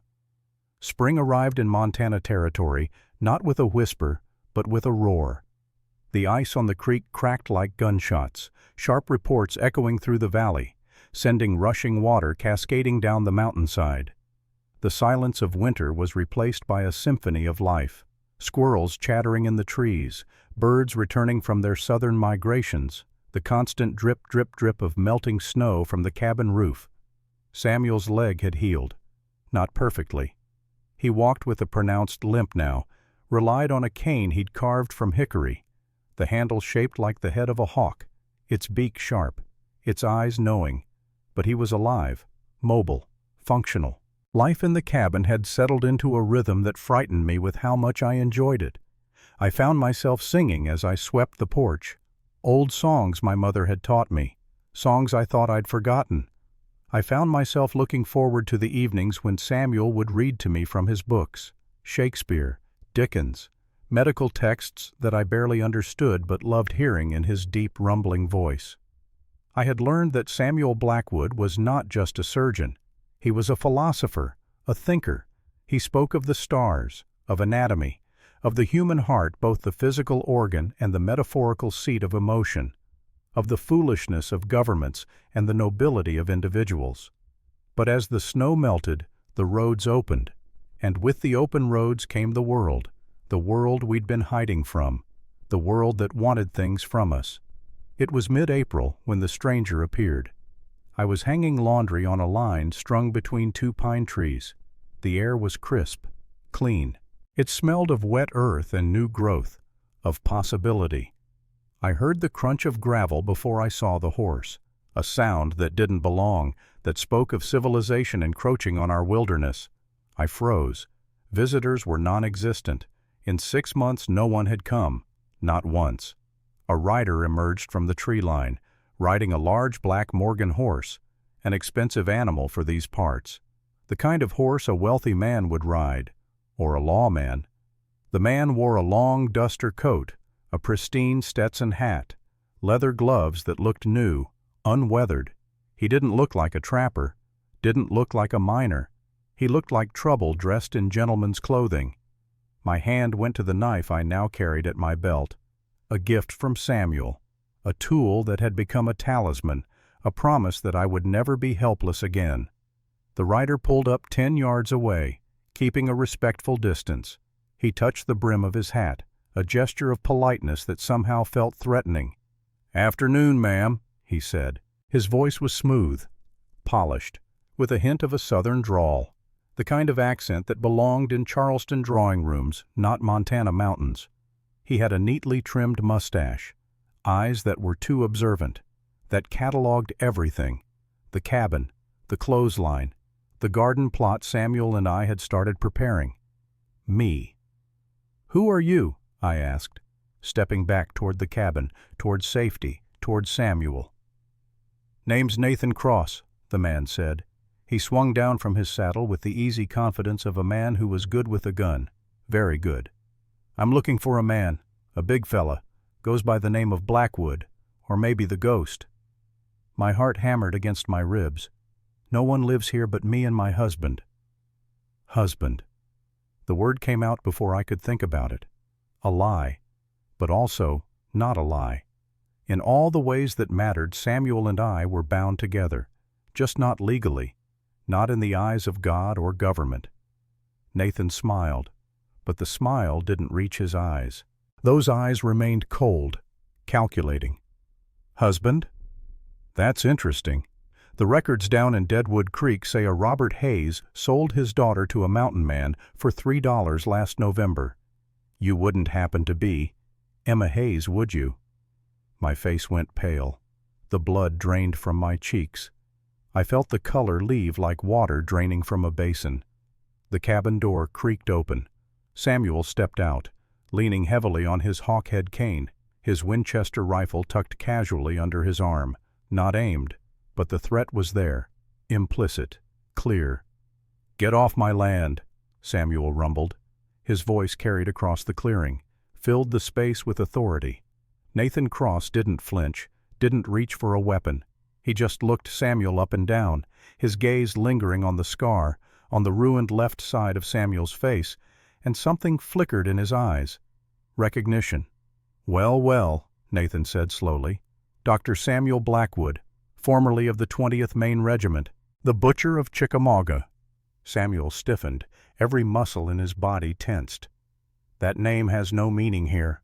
A: Spring arrived in Montana territory, not with a whisper, but with a roar. The ice on the creek cracked like gunshots, sharp reports echoing through the valley, sending rushing water cascading down the mountainside. The silence of winter was replaced by a symphony of life. Squirrels chattering in the trees, birds returning from their southern migrations, the constant drip, drip, drip of melting snow from the cabin roof. Samuel's leg had healed. Not perfectly. He walked with a pronounced limp now, relied on a cane he'd carved from hickory, the handle shaped like the head of a hawk, its beak sharp, its eyes knowing. But he was alive, mobile, functional. Life in the cabin had settled into a rhythm that frightened me with how much I enjoyed it. I found myself singing as I swept the porch. Old songs my mother had taught me, songs I thought I'd forgotten. I found myself looking forward to the evenings when Samuel would read to me from his books, Shakespeare, Dickens, medical texts that I barely understood but loved hearing in his deep, rumbling voice. I had learned that Samuel Blackwood was not just a surgeon. He was a philosopher, a thinker. He spoke of the stars, of anatomy, of the human heart, both the physical organ and the metaphorical seat of emotion, of the foolishness of governments and the nobility of individuals. But as the snow melted, the roads opened, and with the open roads came the world we'd been hiding from, the world that wanted things from us. It was mid-April when the stranger appeared. I was hanging laundry on a line strung between two pine trees. The air was crisp, clean. It smelled of wet earth and new growth, of possibility. I heard the crunch of gravel before I saw the horse, a sound that didn't belong, that spoke of civilization encroaching on our wilderness. I froze. Visitors were non-existent. In 6 months no one had come, not once. A rider emerged from the tree line, riding a large black Morgan horse, an expensive animal for these parts. The kind of horse a wealthy man would ride, or a lawman. The man wore a long duster coat, a pristine Stetson hat, leather gloves that looked new, unweathered. He didn't look like a trapper, didn't look like a miner. He looked like trouble dressed in gentleman's clothing. My hand went to the knife I now carried at my belt, a gift from Samuel, a tool that had become a talisman, a promise that I would never be helpless again. The rider pulled up 10 yards away, keeping a respectful distance. He touched the brim of his hat, a gesture of politeness that somehow felt threatening. "Afternoon, ma'am," he said. His voice was smooth, polished, with a hint of a southern drawl, the kind of accent that belonged in Charleston drawing rooms, not Montana mountains. He had a neatly trimmed mustache, eyes that were too observant, that cataloged everything: the cabin, the clothesline, the garden plot Samuel and I had started preparing. Me. "Who are you?" I asked, stepping back toward the cabin, toward safety, toward Samuel. "Name's Nathan Cross," the man said. He swung down from his saddle with the easy confidence of a man who was good with a gun, very good. "I'm looking for a man, a big fella, goes by the name of Blackwood, or maybe the Ghost." My heart hammered against my ribs. "No one lives here but me and my husband." Husband. The word came out before I could think about it. A lie, but also not a lie. In all the ways that mattered, Samuel and I were bound together, just not legally, not in the eyes of God or government. Nathan smiled, but the smile didn't reach his eyes. Those eyes remained cold, calculating. "Husband? That's interesting. The records down in Deadwood Creek say a Robert Hayes sold his daughter to a mountain man for $3 last November. You wouldn't happen to be Emma Hayes, would you?" My face went pale. The blood drained from my cheeks. I felt the color leave like water draining from a basin. The cabin door creaked open. Samuel stepped out, leaning heavily on his hawkhead cane, his Winchester rifle tucked casually under his arm, not aimed, but the threat was there, implicit, clear. "Get off my land," Samuel rumbled. His voice carried across the clearing, filled the space with authority. Nathan Cross didn't flinch, didn't reach for a weapon. He just looked Samuel up and down, his gaze lingering on the scar, on the ruined left side of Samuel's face, and something flickered in his eyes. Recognition. "Well, well," Nathan said slowly. "Dr. Samuel Blackwood, formerly of the 20th Maine Regiment, the Butcher of Chickamauga." Samuel stiffened, every muscle in his body tensed. "That name has no meaning here."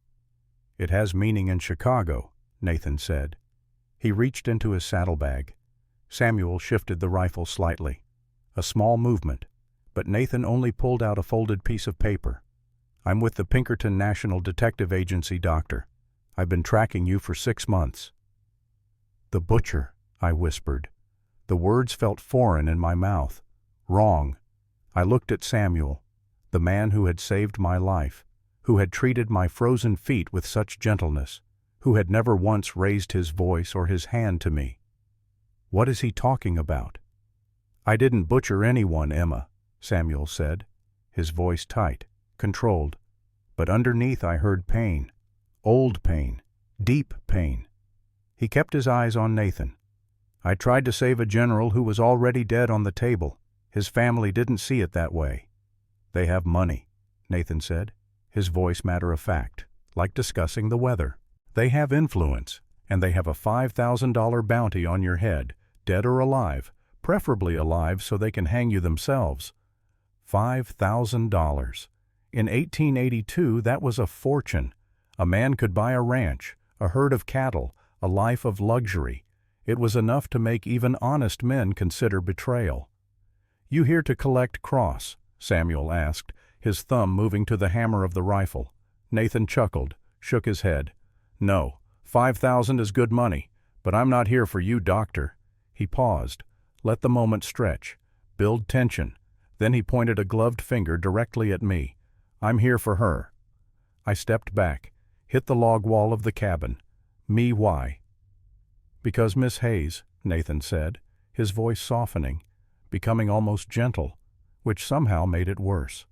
A: "It has meaning in Chicago," Nathan said. He reached into his saddlebag. Samuel shifted the rifle slightly. A small movement, but Nathan only pulled out a folded piece of paper. "I'm with the Pinkerton National Detective Agency, Doctor. I've been tracking you for 6 months." "The Butcher," I whispered. The words felt foreign in my mouth. Wrong. I looked at Samuel, the man who had saved my life, who had treated my frozen feet with such gentleness, who had never once raised his voice or his hand to me. What is he talking about? "I didn't butcher anyone, Emma," Samuel said, his voice tight, controlled. But underneath I heard pain, old pain, deep pain. He kept his eyes on Nathan. "I tried to save a general who was already dead on the table. His family didn't see it that way." "They have money," Nathan said, his voice matter-of-fact, like discussing the weather. "They have influence, and they have a $5,000 bounty on your head, dead or alive, preferably alive so they can hang you themselves." $5,000. In 1882, that was a fortune. A man could buy a ranch, a herd of cattle, a life of luxury. It was enough to make even honest men consider betrayal. "You here to collect cross?" Samuel asked, his thumb moving to the hammer of the rifle. Nathan chuckled, shook his head. "No, 5,000 is good money, but I'm not here for you, doctor." He paused, let the moment stretch, build tension. Then he pointed a gloved finger directly at me. "I'm here for her." I stepped back, hit the log wall of the cabin. "Me, why?" "Because Miss Hayes," Nathan said, his voice softening, becoming almost gentle, which somehow made it worse.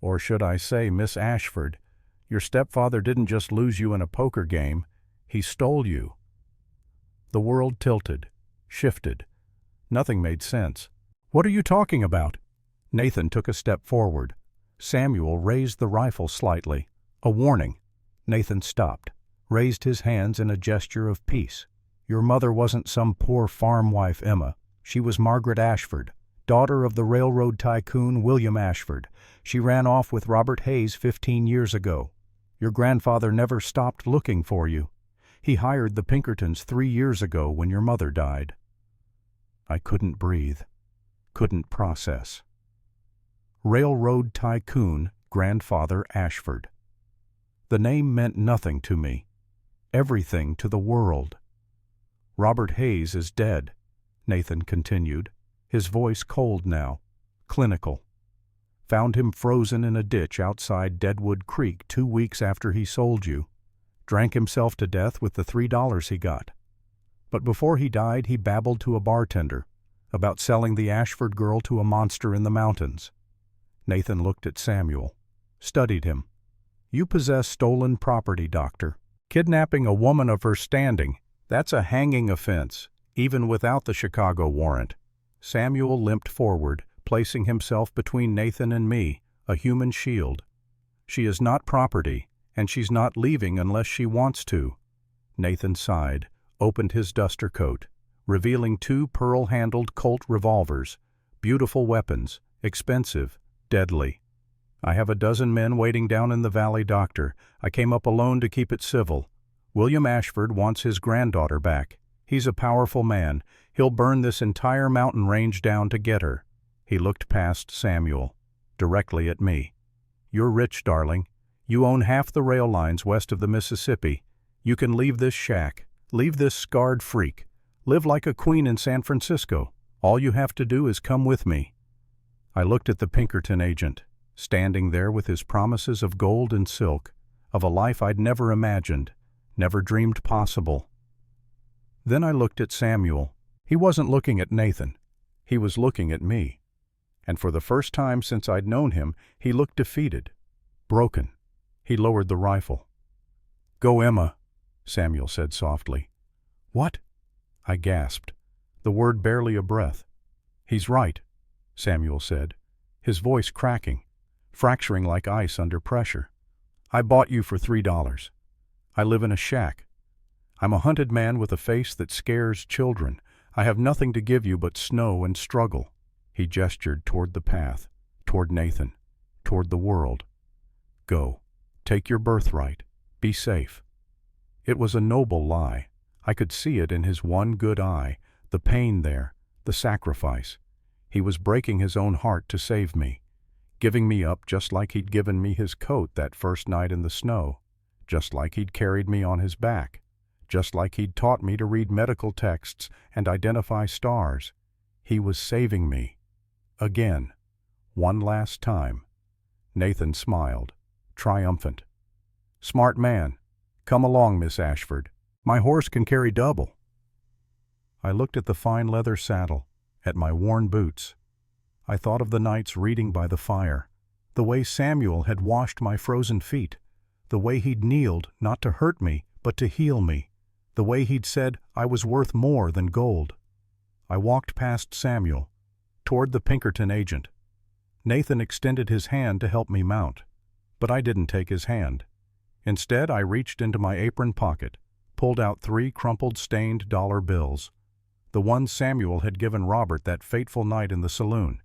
A: "Or should I say Miss Ashford, your stepfather didn't just lose you in a poker game, he stole you." The world tilted, shifted. Nothing made sense. "What are you talking about?" Nathan took a step forward. Samuel raised the rifle slightly. A warning. Nathan stopped, raised his hands in a gesture of peace. "Your mother wasn't some poor farm wife, Emma. She was Margaret Ashford, daughter of the railroad tycoon William Ashford. She ran off with Robert Hayes 15 years ago. Your grandfather never stopped looking for you. He hired the Pinkertons 3 years ago when your mother died." I couldn't breathe, couldn't process. Railroad tycoon Grandfather Ashford. The name meant nothing to me, everything to the world. "Robert Hayes is dead," Nathan continued, his voice cold now, clinical. "Found him frozen in a ditch outside Deadwood Creek 2 weeks after he sold you. Drank himself to death with the $3 he got. But before he died, he babbled to a bartender about selling the Ashford girl to a monster in the mountains." Nathan looked at Samuel, studied him. "You possess stolen property, doctor. Kidnapping a woman of her standing, that's a hanging offense, even without the Chicago warrant." Samuel limped forward, placing himself between Nathan and me, a human shield. "She is not property, and she's not leaving unless she wants to." Nathan sighed, opened his duster coat, revealing 2 pearl-handled Colt revolvers, beautiful weapons, expensive, deadly. "I have a dozen men waiting down in the valley, doctor. I came up alone to keep it civil. William Ashford wants his granddaughter back. He's a powerful man. He'll burn this entire mountain range down to get her." He looked past Samuel, directly at me. "You're rich, darling. You own half the rail lines west of the Mississippi. You can leave this shack, leave this scarred freak, live like a queen in San Francisco. All you have to do is come with me." I looked at the Pinkerton agent, standing there with his promises of gold and silk, of a life I'd never imagined, never dreamed possible. Then I looked at Samuel. He wasn't looking at Nathan. He was looking at me. And for the first time since I'd known him, he looked defeated, broken. He lowered the rifle. "Go, Emma," Samuel said softly. "What?" I gasped, the word barely a breath. "He's right," Samuel said, his voice cracking, fracturing like ice under pressure. "I bought you for $3. I live in a shack. I'm a hunted man with a face that scares children. I have nothing to give you but snow and struggle." He gestured toward the path, toward Nathan, toward the world. "Go. Take your birthright. Be safe." It was a noble lie. I could see it in his one good eye, the pain there, the sacrifice. He was breaking his own heart to save me, giving me up just like he'd given me his coat that first night in the snow, just like he'd carried me on his back, just like he'd taught me to read medical texts and identify stars. He was saving me. Again. One last time. Nathan smiled, triumphant. "Smart man. Come along, Miss Ashford. My horse can carry double." I looked at the fine leather saddle, at my worn boots. I thought of the nights reading by the fire, the way Samuel had washed my frozen feet, the way he'd kneeled not to hurt me but to heal me, the way he'd said I was worth more than gold. I walked past Samuel, toward the Pinkerton agent. Nathan extended his hand to help me mount. But I didn't take his hand. Instead, I reached into my apron pocket, pulled out 3 crumpled stained dollar bills, the ones Samuel had given Robert that fateful night in the saloon.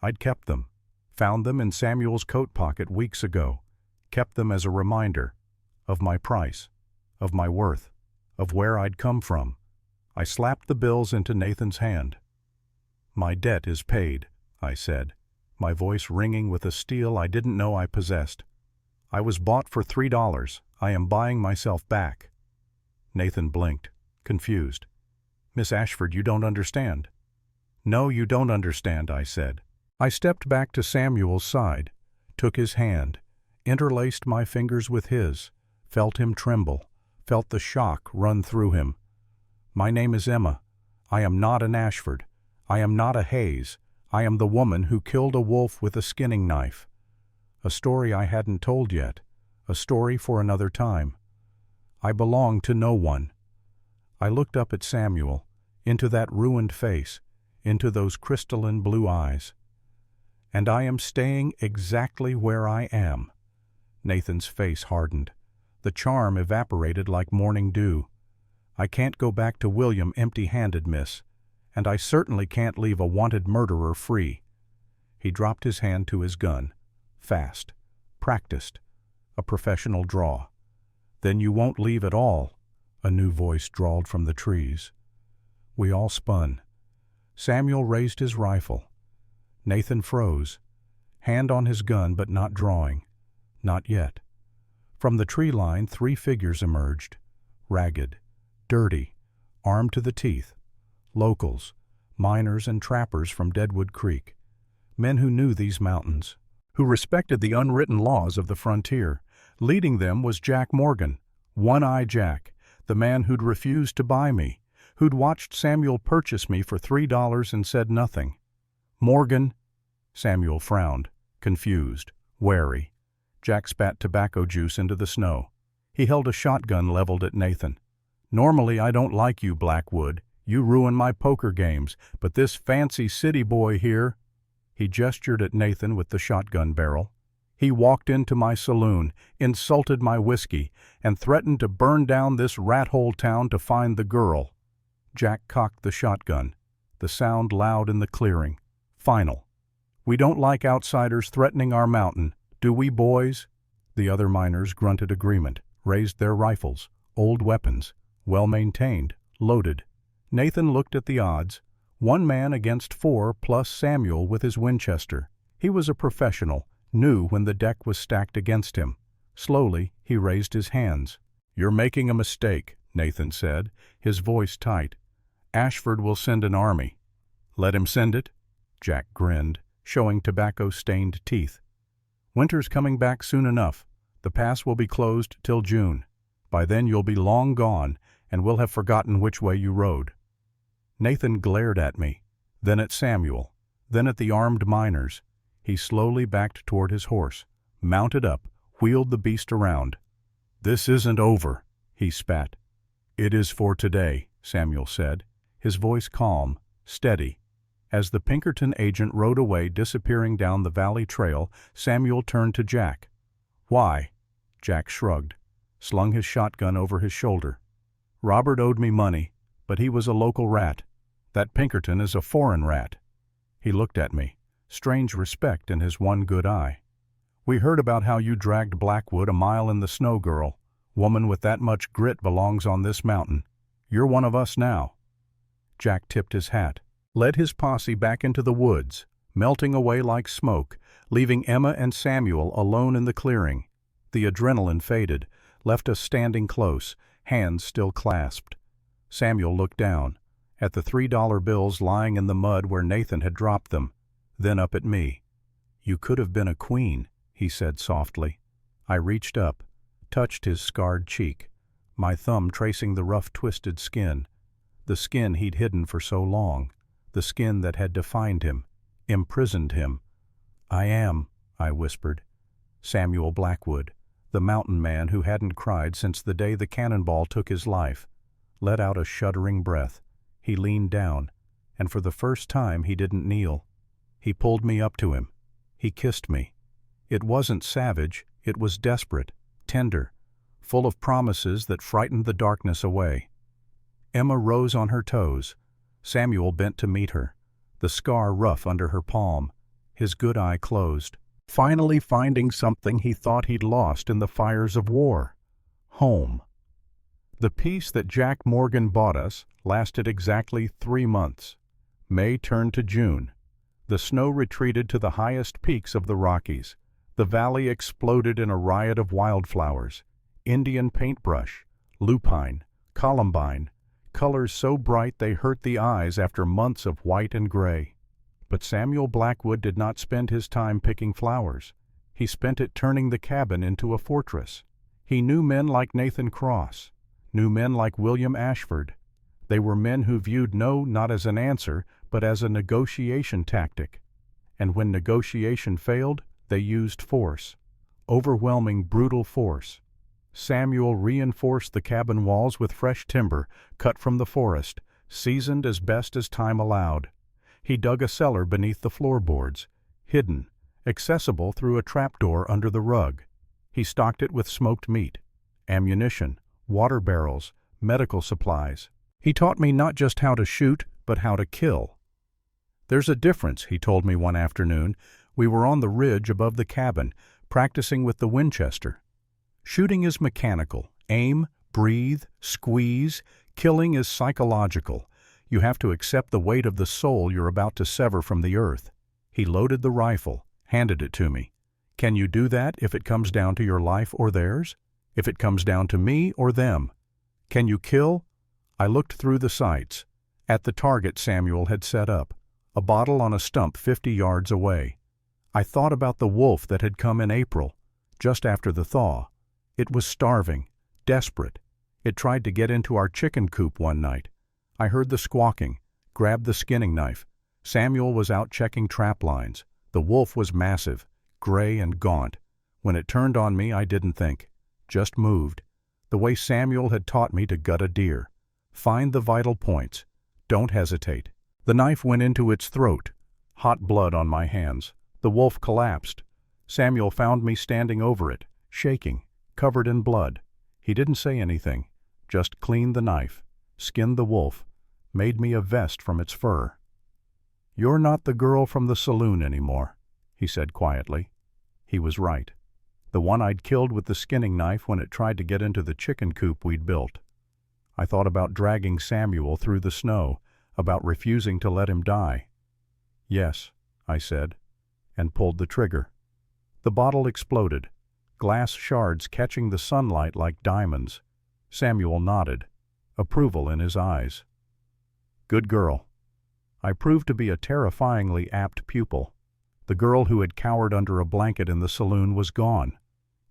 A: I'd kept them, found them in Samuel's coat pocket weeks ago, kept them as a reminder of my price, of my worth, of where I'd come from. I slapped the bills into Nathan's hand. "My debt is paid," I said, my voice ringing with a steel I didn't know I possessed. "I was bought for $3. I am buying myself back." Nathan blinked, confused. "Miss Ashford, you don't understand." "No, you don't understand," I said. I stepped back to Samuel's side, took his hand, interlaced my fingers with his, felt him tremble, felt the shock run through him. "My name is Emma. I am not an Ashford. I am not a Hayes. I am the woman who killed a wolf with a skinning knife." A story I hadn't told yet, a story for another time. I belong to no one. I looked up at Samuel, into that ruined face, into those crystalline blue eyes. "And I am staying exactly where I am." Nathan's face hardened. The charm evaporated like morning dew. "I can't go back to William empty-handed, miss. And I certainly can't leave a wanted murderer free." He dropped his hand to his gun. Fast. Practiced. A professional draw. "Then you won't leave at all," a new voice drawled from the trees. We all spun. Samuel raised his rifle. Nathan froze, hand on his gun but not drawing. Not yet. From the tree line 3 figures emerged, ragged, dirty, armed to the teeth. Locals, miners and trappers from Deadwood Creek. Men who knew these mountains, who respected the unwritten laws of the frontier. Leading them was Jack Morgan, One-Eye Jack, the man who'd refused to buy me, who'd watched Samuel purchase me for $3 and said nothing. "Morgan," Samuel frowned, confused, wary. Jack spat tobacco juice into the snow. He held a shotgun leveled at Nathan. "Normally I don't like you, Blackwood. You ruin my poker games, but this fancy city boy here—" He gestured at Nathan with the shotgun barrel. "He walked into my saloon, insulted my whiskey, and threatened to burn down this rat-hole town to find the girl." Jack cocked the shotgun, the sound loud in the clearing. Final. "We don't like outsiders threatening our mountain, do we, boys?" The other miners grunted agreement, raised their rifles, old weapons, well-maintained, loaded. Nathan looked at the odds. 1 man against 4 plus Samuel with his Winchester. He was a professional, knew when the deck was stacked against him. Slowly, he raised his hands. "You're making a mistake," Nathan said, his voice tight. "Ashford will send an army." "Let him send it?" Jack grinned, showing tobacco-stained teeth. "Winter's coming back soon enough. The pass will be closed till June. By then you'll be long gone, and we'll have forgotten which way you rode." Nathan glared at me, then at Samuel, then at the armed miners. He slowly backed toward his horse, mounted up, wheeled the beast around. "This isn't over," he spat. "It is for today," Samuel said, his voice calm, steady. As the Pinkerton agent rode away, disappearing down the valley trail, Samuel turned to Jack. "Why?" Jack shrugged, slung his shotgun over his shoulder. "Robert owed me money, but he was a local rat. That Pinkerton is a foreign rat." He looked at me, strange respect in his one good eye. "We heard about how you dragged Blackwood a mile in the snow, girl. Woman with that much grit belongs on this mountain. You're one of us now." Jack tipped his hat, led his posse back into the woods, melting away like smoke, leaving Emma and Samuel alone in the clearing. The adrenaline faded, left us standing close, hands still clasped. Samuel looked down, at the $3 bills lying in the mud where Nathan had dropped them, then up at me. "You could have been a queen," he said softly. I reached up, touched his scarred cheek, my thumb tracing the rough twisted skin, the skin he'd hidden for so long, the skin that had defined him, imprisoned him. "I am," I whispered. Samuel Blackwood, the mountain man who hadn't cried since the day the cannonball took his life, let out a shuddering breath. He leaned down, and for the first time he didn't kneel. He pulled me up to him. He kissed me. It wasn't savage, it was desperate, tender, full of promises that frightened the darkness away. Emma rose on her toes. Samuel bent to meet her, the scar rough under her palm, his good eye closed. Finally finding something he thought he'd lost in the fires of war. Home. The peace that Jack Morgan bought us lasted exactly 3 months. May turned to June. The snow retreated to the highest peaks of the Rockies. The valley exploded in a riot of wildflowers. Indian paintbrush, lupine, columbine, colors so bright they hurt the eyes after months of white and gray. But Samuel Blackwood did not spend his time picking flowers. He spent it turning the cabin into a fortress. He knew men like Nathan Cross, knew men like William Ashford. They were men who viewed no not as an answer, but as a negotiation tactic. And when negotiation failed, they used force. Overwhelming, brutal force. Samuel reinforced the cabin walls with fresh timber, cut from the forest, seasoned as best as time allowed. He dug a cellar beneath the floorboards, hidden, accessible through a trapdoor under the rug. He stocked it with smoked meat, ammunition, water barrels, medical supplies. He taught me not just how to shoot, but how to kill. "There's a difference," he told me one afternoon. We were on the ridge above the cabin, practicing with the Winchester. "Shooting is mechanical. Aim, breathe, squeeze. Killing is psychological. You have to accept the weight of the soul you're about to sever from the earth." He loaded the rifle, handed it to me. "Can you do that if it comes down to your life or theirs? If it comes down to me or them? Can you kill?" I looked through the sights. At the target Samuel had set up, a bottle on a stump 50 yards away. I thought about the wolf that had come in April, just after the thaw. It was starving, desperate. It tried to get into our chicken coop one night. I heard the squawking, grabbed the skinning knife. Samuel was out checking trap lines. The wolf was massive, gray and gaunt. When it turned on me, I didn't think, just moved. The way Samuel had taught me to gut a deer. Find the vital points. Don't hesitate. The knife went into its throat. Hot blood on my hands. The wolf collapsed. Samuel found me standing over it, shaking, covered in blood. He didn't say anything, just cleaned the knife, skinned the wolf, made me a vest from its fur. "You're not the girl from the saloon anymore," he said quietly. He was right. The one I'd killed with the skinning knife when it tried to get into the chicken coop we'd built. I thought about dragging Samuel through the snow, about refusing to let him die. "Yes," I said, and pulled the trigger. The bottle exploded, glass shards catching the sunlight like diamonds. Samuel nodded, approval in his eyes. "Good girl." I proved to be a terrifyingly apt pupil. The girl who had cowered under a blanket in the saloon was gone,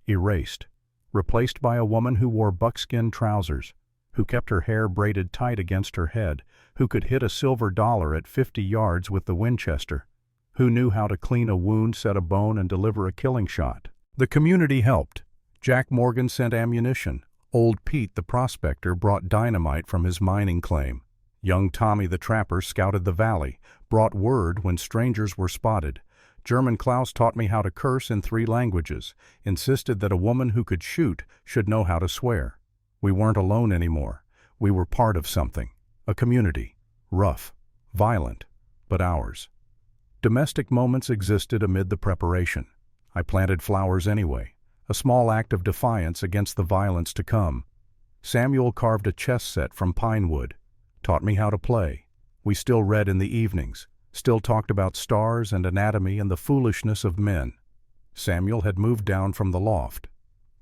A: erased, replaced by a woman who wore buckskin trousers, who kept her hair braided tight against her head, who could hit a silver dollar at 50 yards with the Winchester, who knew how to clean a wound, set a bone, and deliver a killing shot. The community helped. Jack Morgan sent ammunition. Old Pete the prospector brought dynamite from his mining claim. Young Tommy the trapper scouted the valley, brought word when strangers were spotted. German Klaus taught me how to curse in 3 languages, insisted that a woman who could shoot should know how to swear. We weren't alone anymore. We were part of something, a community, rough, violent, but ours. Domestic moments existed amid the preparation. I planted flowers anyway, a small act of defiance against the violence to come. Samuel carved a chess set from pine wood, taught me how to play. We still read in the evenings, still talked about stars and anatomy and the foolishness of men. Samuel had moved down from the loft.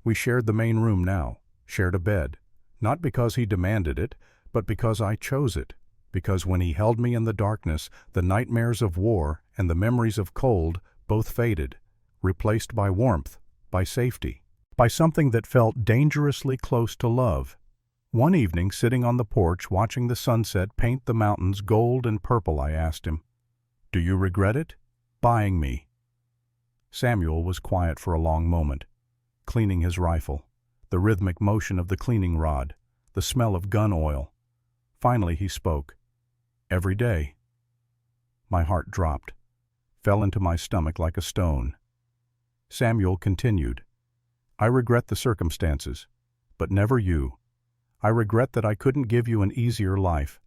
A: We shared the main room now, shared a bed, not because he demanded it, but because I chose it, because when he held me in the darkness, the nightmares of war and the memories of cold both faded, replaced by warmth, by safety, by something that felt dangerously close to love. One evening, sitting on the porch watching the sunset paint the mountains gold and purple, I asked him, "Do you regret it? Buying me?" Samuel was quiet for a long moment, cleaning his rifle, the rhythmic motion of the cleaning rod, the smell of gun oil. Finally he spoke. "Every day." My heart dropped, fell into my stomach like a stone. Samuel continued. I regret the circumstances, but never you. I regret that I couldn't give you an easier life,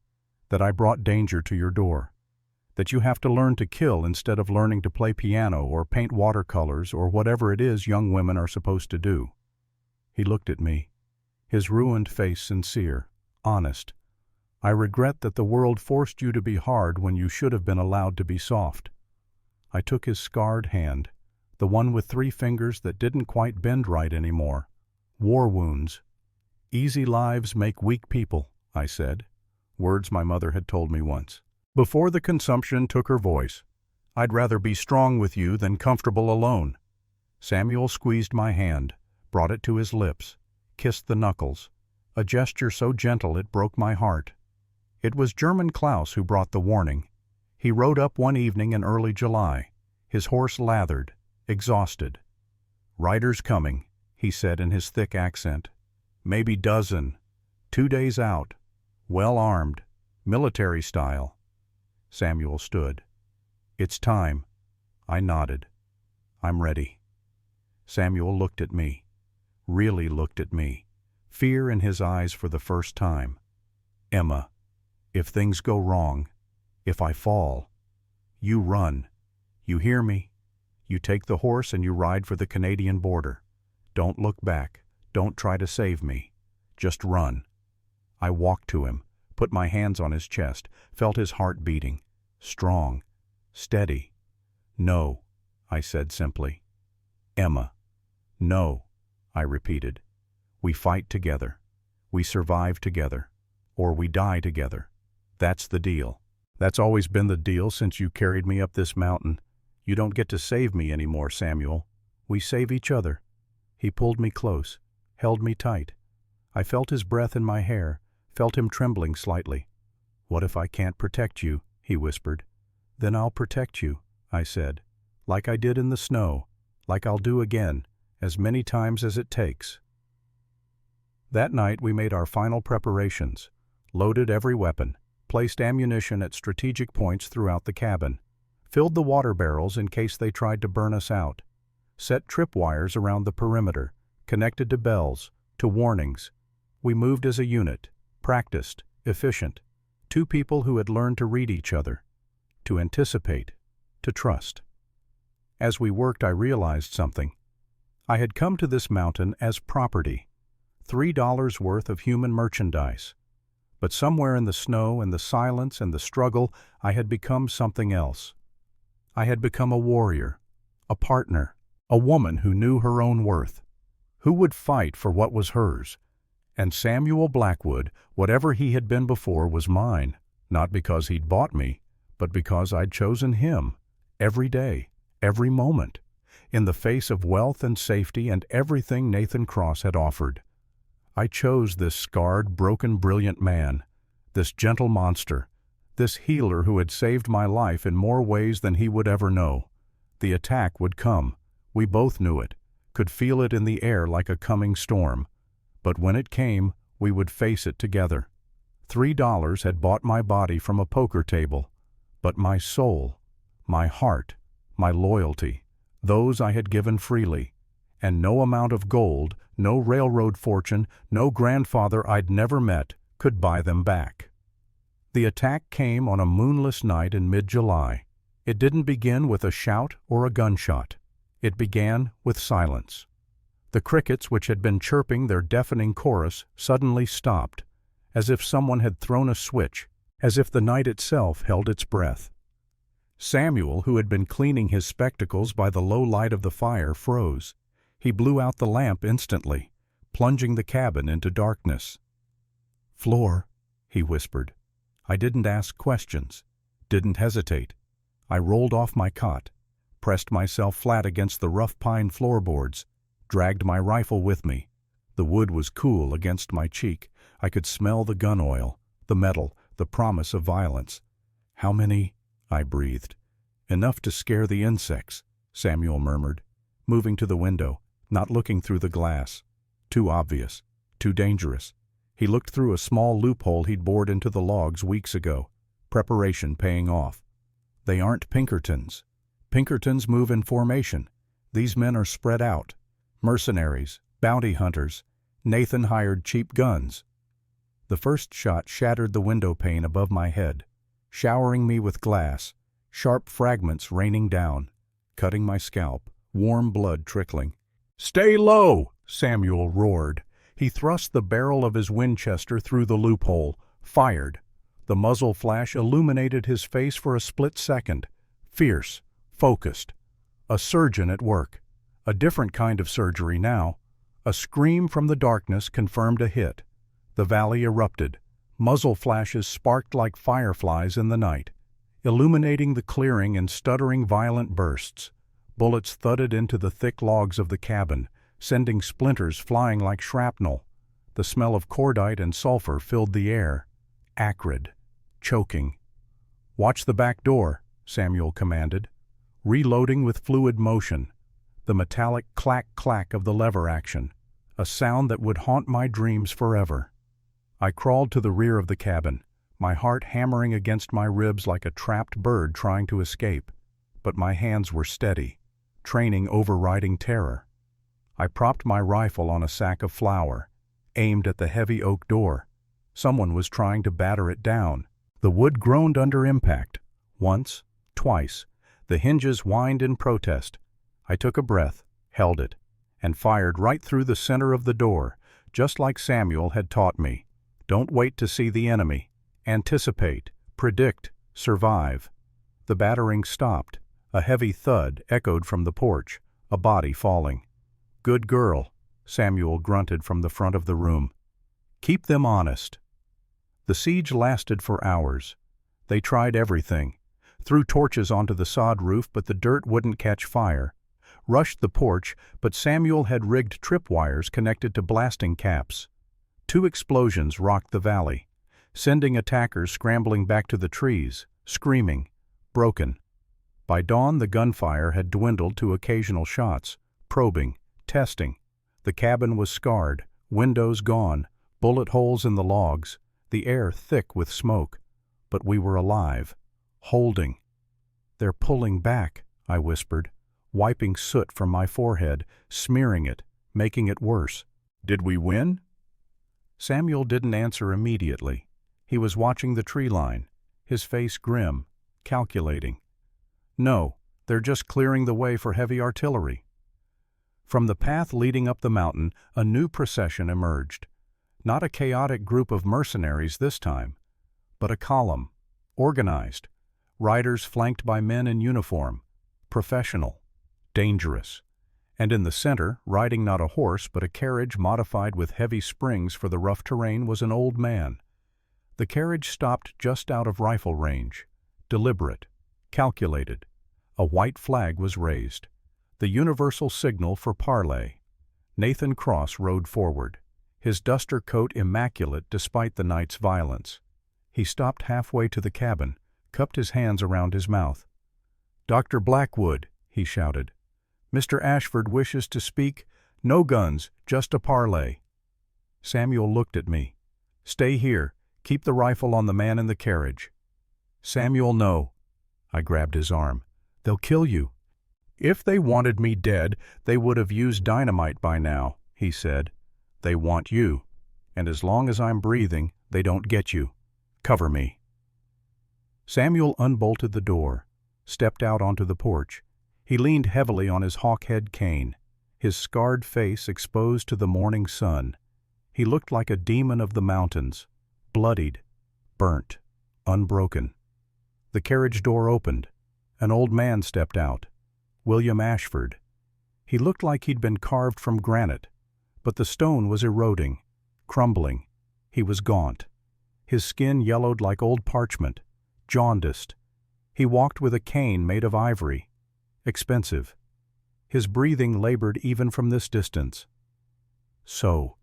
A: that I brought danger to your door, that you have to learn to kill instead of learning to play piano or paint watercolors or whatever it is young women are supposed to do. He looked at me, his ruined face sincere, honest. I regret that the world forced you to be hard when you should have been allowed to be soft. I took his scarred hand, the one with 3 fingers that didn't quite bend right anymore. War wounds. Easy lives make weak people, I said, words my mother had told me once. Before the consumption took her voice, I'd rather be strong with you than comfortable alone. Samuel squeezed my hand, brought it to his lips, kissed the knuckles, a gesture so gentle it broke my heart. It was German Klaus who brought the warning. He rode up one evening in early July, his horse lathered, exhausted. Riders coming, he said in his thick accent. Maybe dozen, 2 days out, well armed, military style. Samuel stood. It's time. I nodded. I'm ready. Samuel looked at me, really looked at me, fear in his eyes for the first time. Emma, if things go wrong, if I fall, you run. You hear me? You take the horse and you ride for the Canadian border. Don't look back. Don't try to save me. Just run. I walked to him, put my hands on his chest, felt his heart beating. Strong. Steady. No, I said simply. Emma. No, I repeated. We fight together. We survive together. Or we die together. That's the deal. That's always been the deal since you carried me up this mountain. You don't get to save me anymore, Samuel. We save each other. He pulled me close, held me tight. I felt his breath in my hair, felt him trembling slightly. What if I can't protect you? He whispered. Then I'll protect you, I said, like I did in the snow, like I'll do again, as many times as it takes. That night we made our final preparations, loaded every weapon, placed ammunition at strategic points throughout the cabin, filled the water barrels in case they tried to burn us out, set tripwires around the perimeter, connected to bells, to warnings. We moved as a unit, practiced, efficient, 2 people who had learned to read each other, to anticipate, to trust. As we worked, I realized something. I had come to this mountain as property, $3 worth of human merchandise. But somewhere in the snow and the silence and the struggle, I had become something else. I had become a warrior, a partner, a woman who knew her own worth, who would fight for what was hers. And Samuel Blackwood, whatever he had been before, was mine, not because he'd bought me, but because I'd chosen him, every day, every moment, in the face of wealth and safety and everything Nathan Cross had offered. I chose this scarred, broken, brilliant man, this gentle monster, this healer who had saved my life in more ways than he would ever know. The attack would come. We both knew it, could feel it in the air like a coming storm. But when it came, we would face it together. $3 had bought my body from a poker table, but my soul, my heart, my loyalty, those I had given freely, and no amount of gold, no railroad fortune, no grandfather I'd never met could buy them back. The attack came on a moonless night in mid-July. It didn't begin with a shout or a gunshot. It began with silence. The crickets, which had been chirping their deafening chorus, suddenly stopped, as if someone had thrown a switch, as if the night itself held its breath. Samuel, who had been cleaning his spectacles by the low light of the fire, froze. He blew out the lamp instantly, plunging the cabin into darkness. "Floor," he whispered. I didn't ask questions, didn't hesitate. I rolled off my cot, pressed myself flat against the rough pine floorboards, dragged my rifle with me. The wood was cool against my cheek. I could smell the gun oil, the metal, the promise of violence. "How many?" I breathed. "Enough to scare the insects," Samuel murmured, moving to the window, not looking through the glass. Too obvious, too dangerous. He looked through a small loophole he'd bored into the logs weeks ago. Preparation paying off. They aren't Pinkertons. Pinkertons move in formation. These men are spread out. Mercenaries, bounty hunters. Nathan hired cheap guns. The first shot shattered the window pane above my head, showering me with glass, sharp fragments raining down, cutting my scalp, warm blood trickling. "Stay low!" Samuel roared. He thrust the barrel of his Winchester through the loophole, fired. The muzzle flash illuminated his face for a split second. Fierce, focused. A surgeon at work. A different kind of surgery now. A scream from the darkness confirmed a hit. The valley erupted. Muzzle flashes sparked like fireflies in the night, illuminating the clearing in stuttering violent bursts. Bullets thudded into the thick logs of the cabin, sending splinters flying like shrapnel. The smell of cordite and sulfur filled the air, acrid, choking. "Watch the back door," Samuel commanded, reloading with fluid motion. The metallic clack-clack of the lever action, a sound that would haunt my dreams forever. I crawled to the rear of the cabin, my heart hammering against my ribs like a trapped bird trying to escape. But my hands were steady, training overriding terror. I propped my rifle on a sack of flour, aimed at the heavy oak door. Someone was trying to batter it down. The wood groaned under impact. Once, twice. The hinges whined in protest. I took a breath, held it, and fired right through the center of the door, just like Samuel had taught me. Don't wait to see the enemy. Anticipate, predict, survive. The battering stopped. A heavy thud echoed from the porch, a body falling. "Good girl," Samuel grunted from the front of the room. "Keep them honest." The siege lasted for hours. They tried everything. Threw torches onto the sod roof, but the dirt wouldn't catch fire. Rushed the porch, but Samuel had rigged tripwires connected to blasting caps. 2 explosions rocked the valley, sending attackers scrambling back to the trees, screaming, broken. By dawn, the gunfire had dwindled to occasional shots, probing, testing. The cabin was scarred, windows gone, bullet holes in the logs, the air thick with smoke. But we were alive, holding. "They're pulling back," I whispered, wiping soot from my forehead, smearing it, making it worse. "Did we win?" Samuel didn't answer immediately. He was watching the tree line, his face grim, calculating. "No, they're just clearing the way for heavy artillery." From the path leading up the mountain, a new procession emerged. Not a chaotic group of mercenaries this time, but a column, organized, riders flanked by men in uniform, professional, dangerous. And in the center, riding not a horse but a carriage modified with heavy springs for the rough terrain, was an old man. The carriage stopped just out of rifle range, deliberate, calculated. A white flag was raised, the universal signal for parley. Nathan Cross rode forward, his duster coat immaculate despite the night's violence. He stopped halfway to the cabin, cupped his hands around his mouth. "Dr. Blackwood," he shouted. "Mr. Ashford wishes to speak. No guns, just a parley." Samuel looked at me. "Stay here. Keep the rifle on the man in the carriage." "Samuel, no." I grabbed his arm. "They'll kill you." "If they wanted me dead, they would have used dynamite by now," he said. "They want you. And as long as I'm breathing, they don't get you. Cover me." Samuel unbolted the door, stepped out onto the porch. He leaned heavily on his hawk-head cane, his scarred face exposed to the morning sun. He looked like a demon of the mountains, bloodied, burnt, unbroken. The carriage door opened. An old man stepped out, William Ashford. He looked like he'd been carved from granite, but the stone was eroding, crumbling. He was gaunt. His skin yellowed like old parchment, jaundiced. He walked with a cane made of ivory, expensive. His breathing labored even from this distance. "So,"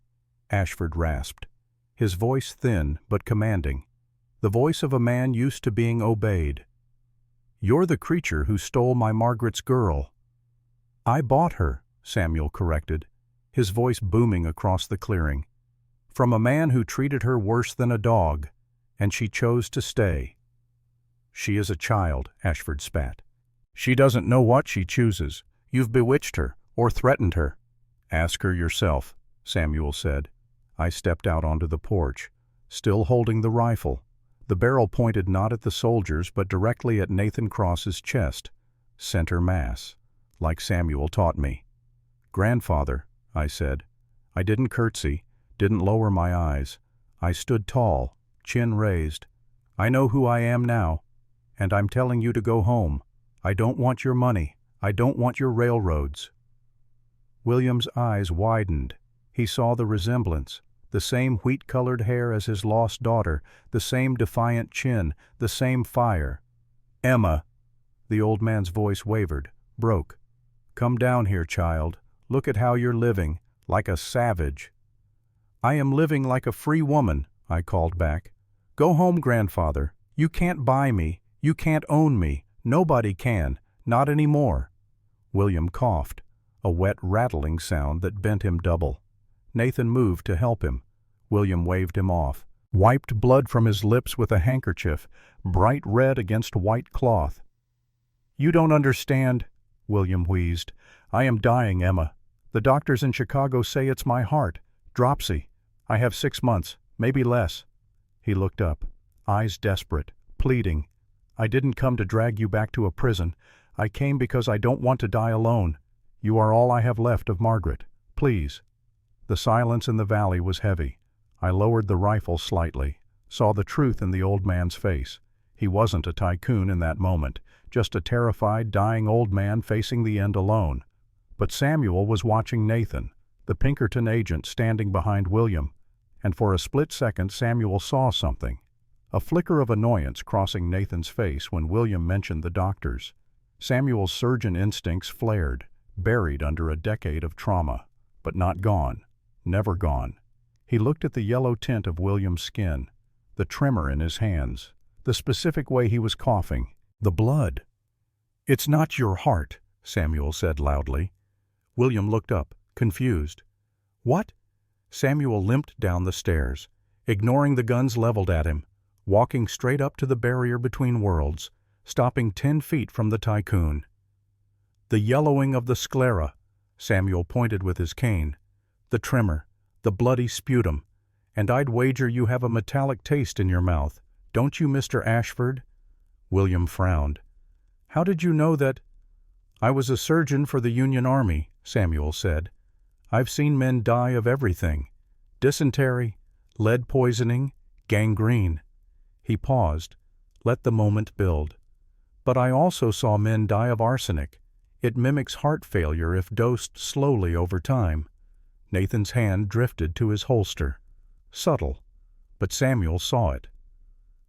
A: Ashford rasped, his voice thin but commanding, the voice of a man used to being obeyed. "You're the creature who stole my Margaret's girl." "I bought her," Samuel corrected, his voice booming across the clearing. "From a man who treated her worse than a dog, and she chose to stay." "She is a child," Ashford spat. "She doesn't know what she chooses. You've bewitched her, or threatened her." "Ask her yourself," Samuel said. I stepped out onto the porch, still holding the rifle. The barrel pointed not at the soldiers, but directly at Nathan Cross's chest, center mass, like Samuel taught me. "Grandfather," I said. I didn't curtsy, didn't lower my eyes. I stood tall, chin raised. "I know who I am now, and I'm telling you to go home. I don't want your money. I don't want your railroads." William's eyes widened. He saw the resemblance, the same wheat-colored hair as his lost daughter, the same defiant chin, the same fire. "Emma," the old man's voice wavered, broke. "Come down here, child. Look at how you're living, like a savage." "I am living like a free woman," I called back. "Go home, grandfather. You can't buy me. You can't own me. Nobody can. Not anymore." William coughed, a wet rattling sound that bent him double. Nathan moved to help him. William waved him off, wiped blood from his lips with a handkerchief, bright red against white cloth. "You don't understand," William wheezed. "I am dying, Emma. The doctors in Chicago say it's my heart. Dropsy. I have 6 months, maybe less." He looked up, eyes desperate, pleading. "I didn't come to drag you back to a prison. I came because I don't want to die alone. You are all I have left of Margaret. Please." The silence in the valley was heavy. I lowered the rifle slightly, saw the truth in the old man's face. He wasn't a tycoon in that moment, just a terrified, dying old man facing the end alone. But Samuel was watching Nathan, the Pinkerton agent standing behind William, and for a split second Samuel saw something. A flicker of annoyance crossing Nathan's face when William mentioned the doctors. Samuel's surgeon instincts flared, buried under a decade of trauma, but not gone, never gone. He looked at the yellow tint of William's skin, the tremor in his hands, the specific way he was coughing, the blood. "It's not your heart," Samuel said loudly. William looked up, confused. "What?" Samuel limped down the stairs, ignoring the guns leveled at him, walking straight up to the barrier between worlds, stopping 10 feet from the tycoon. "The yellowing of the sclera," Samuel pointed with his cane, "the tremor, the bloody sputum, and I'd wager you have a metallic taste in your mouth. Don't you, Mr. Ashford?" William frowned. "How did you know that?" "I was a surgeon for the Union Army," Samuel said. "I've seen men die of everything. Dysentery, lead poisoning, gangrene." He paused, let the moment build. "But I also saw men die of arsenic. It mimics heart failure if dosed slowly over time." Nathan's hand drifted to his holster. Subtle, but Samuel saw it.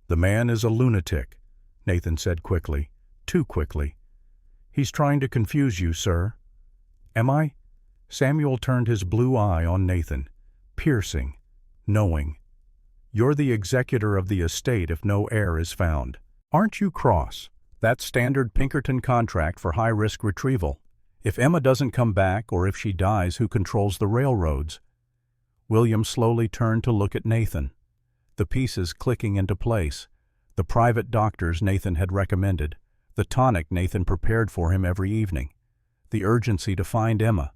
A: "The man is a lunatic," Nathan said quickly, too quickly. "He's trying to confuse you, sir." "Am I?" Samuel turned his blue eye on Nathan, piercing, knowing. "You're the executor of the estate if no heir is found. Aren't you cross? That's standard Pinkerton contract for high-risk retrieval. If Emma doesn't come back or if she dies, who controls the railroads?" William slowly turned to look at Nathan, the pieces clicking into place, the private doctors Nathan had recommended, the tonic Nathan prepared for him every evening, the urgency to find Emma,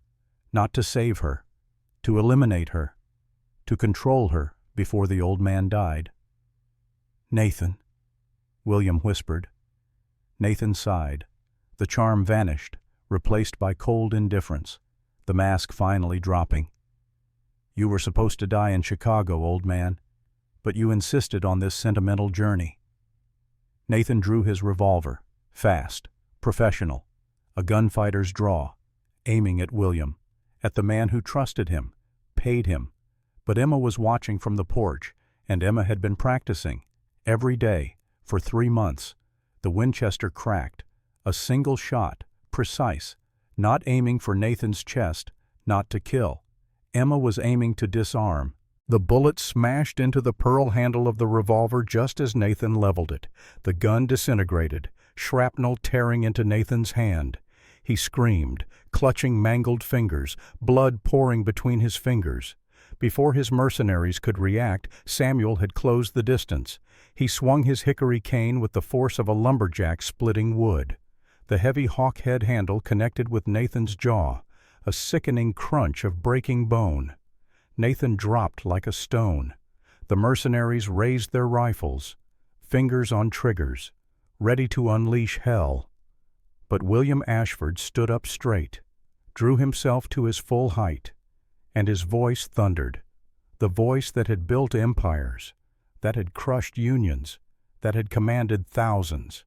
A: not to save her, to eliminate her, to control her before the old man died. "Nathan," William whispered. Nathan sighed. The charm vanished, replaced by cold indifference, the mask finally dropping. "You were supposed to die in Chicago, old man, but you insisted on this sentimental journey." Nathan drew his revolver, fast, professional, a gunfighter's draw, aiming at William, at the man who trusted him, paid him. But Emma was watching from the porch, and Emma had been practicing, every day, for 3 months. The Winchester cracked, a single shot, precise, not aiming for Nathan's chest, not to kill. Emma was aiming to disarm. The bullet smashed into the pearl handle of the revolver just as Nathan leveled it. The gun disintegrated, shrapnel tearing into Nathan's hand. He screamed, clutching mangled fingers, blood pouring between his fingers. Before his mercenaries could react, Samuel had closed the distance. He swung his hickory cane with the force of a lumberjack splitting wood. The heavy hawk-head handle connected with Nathan's jaw, a sickening crunch of breaking bone. Nathan dropped like a stone. The mercenaries raised their rifles, fingers on triggers, ready to unleash hell. But William Ashford stood up straight, drew himself to his full height, and his voice thundered, the voice that had built empires, that had crushed unions, that had commanded thousands.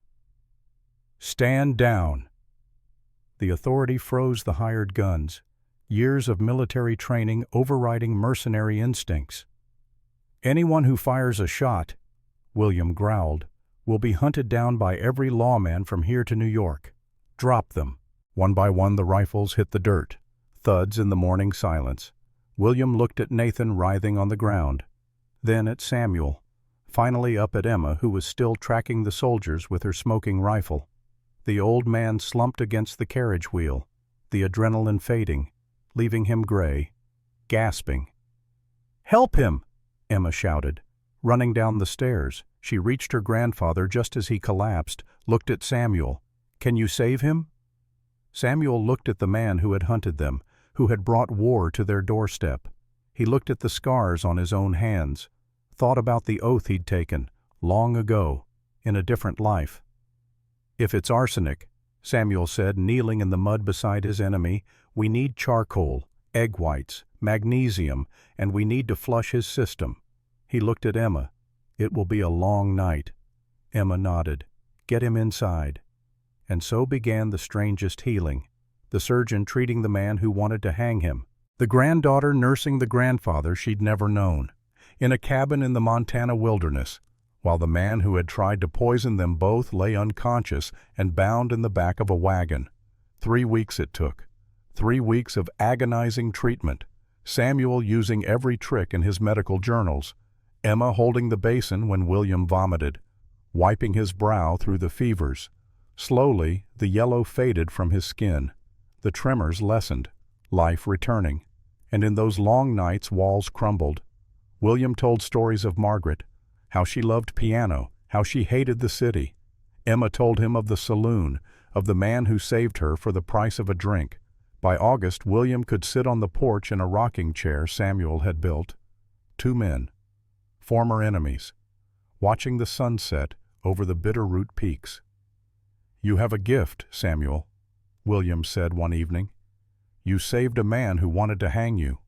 A: "Stand down!" The authority froze the hired guns, years of military training overriding mercenary instincts. "Anyone who fires a shot," William growled, "will be hunted down by every lawman from here to New York. Drop them." One by one the rifles hit the dirt, thuds in the morning silence. William looked at Nathan writhing on the ground, then at Samuel, finally up at Emma, who was still tracking the soldiers with her smoking rifle. The old man slumped against the carriage wheel, the adrenaline fading, leaving him gray, gasping. "Help him!" Emma shouted. Running down the stairs, she reached her grandfather just as he collapsed, looked at Samuel. "Can you save him?" Samuel looked at the man who had hunted them, who had brought war to their doorstep. He looked at the scars on his own hands, thought about the oath he'd taken, long ago, in a different life. "If it's arsenic," Samuel said, kneeling in the mud beside his enemy, "we need charcoal, egg whites, magnesium, and we need to flush his system." He looked at Emma. "It will be a long night." Emma nodded. "Get him inside." And so began the strangest healing, the surgeon treating the man who wanted to hang him, the granddaughter nursing the grandfather she'd never known, in a cabin in the Montana wilderness, while the man who had tried to poison them both lay unconscious and bound in the back of a wagon. 3 weeks it took. 3 weeks of agonizing treatment, Samuel using every trick in his medical journals, Emma holding the basin when William vomited, wiping his brow through the fevers. Slowly, the yellow faded from his skin. The tremors lessened, life returning. And in those long nights walls crumbled. William told stories of Margaret, how she loved piano, how she hated the city. Emma told him of the saloon, of the man who saved her for the price of a drink. By August, William could sit on the porch in a rocking chair Samuel had built. 2 men, former enemies, watching the sunset over the Bitterroot Peaks. "You have a gift, Samuel," William said one evening. "You saved a man who wanted to hang you."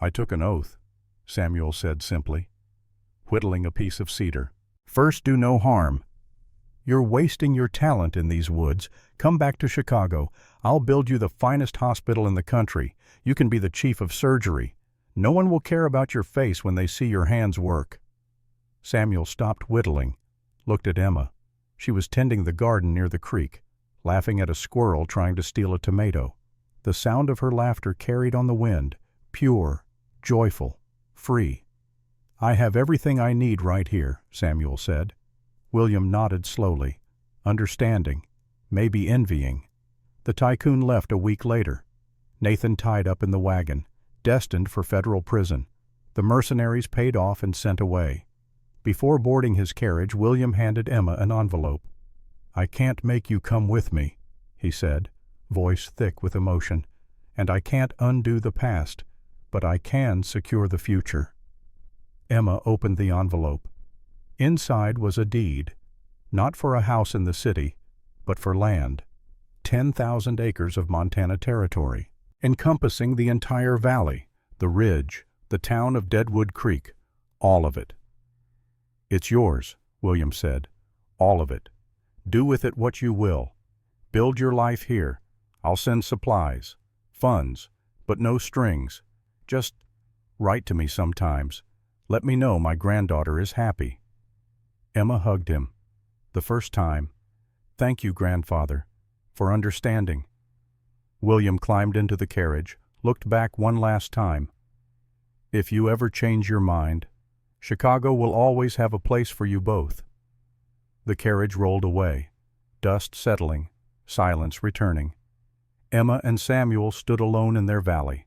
A: "I took an oath," Samuel said simply, whittling a piece of cedar. "First, do no harm. You're wasting your talent in these woods. Come back to Chicago. I'll build you the finest hospital in the country. You can be the chief of surgery. No one will care about your face when they see your hands work." Samuel stopped whittling, looked at Emma. She was tending the garden near the creek, laughing at a squirrel trying to steal a tomato. The sound of her laughter carried on the wind, pure, joyful, free. "I have everything I need right here," Samuel said. William nodded slowly, understanding, maybe envying. The tycoon left a week later. Nathan tied up in the wagon, destined for federal prison. The mercenaries paid off and sent away. Before boarding his carriage, William handed Emma an envelope. "I can't make you come with me," he said, voice thick with emotion, "and I can't undo the past, but I can secure the future." Emma opened the envelope. Inside was a deed, not for a house in the city, but for land, 10,000 acres of Montana territory, encompassing the entire valley, the ridge, the town of Deadwood Creek, all of it. "It's yours," William said, "all of it. Do with it what you will. Build your life here. I'll send supplies, funds, but no strings. Just write to me sometimes. Let me know my granddaughter is happy." Emma hugged him. The first time. "Thank you, grandfather, for understanding." William climbed into the carriage, looked back one last time. "If you ever change your mind, Chicago will always have a place for you both." The carriage rolled away, dust settling, silence returning. Emma and Samuel stood alone in their valley,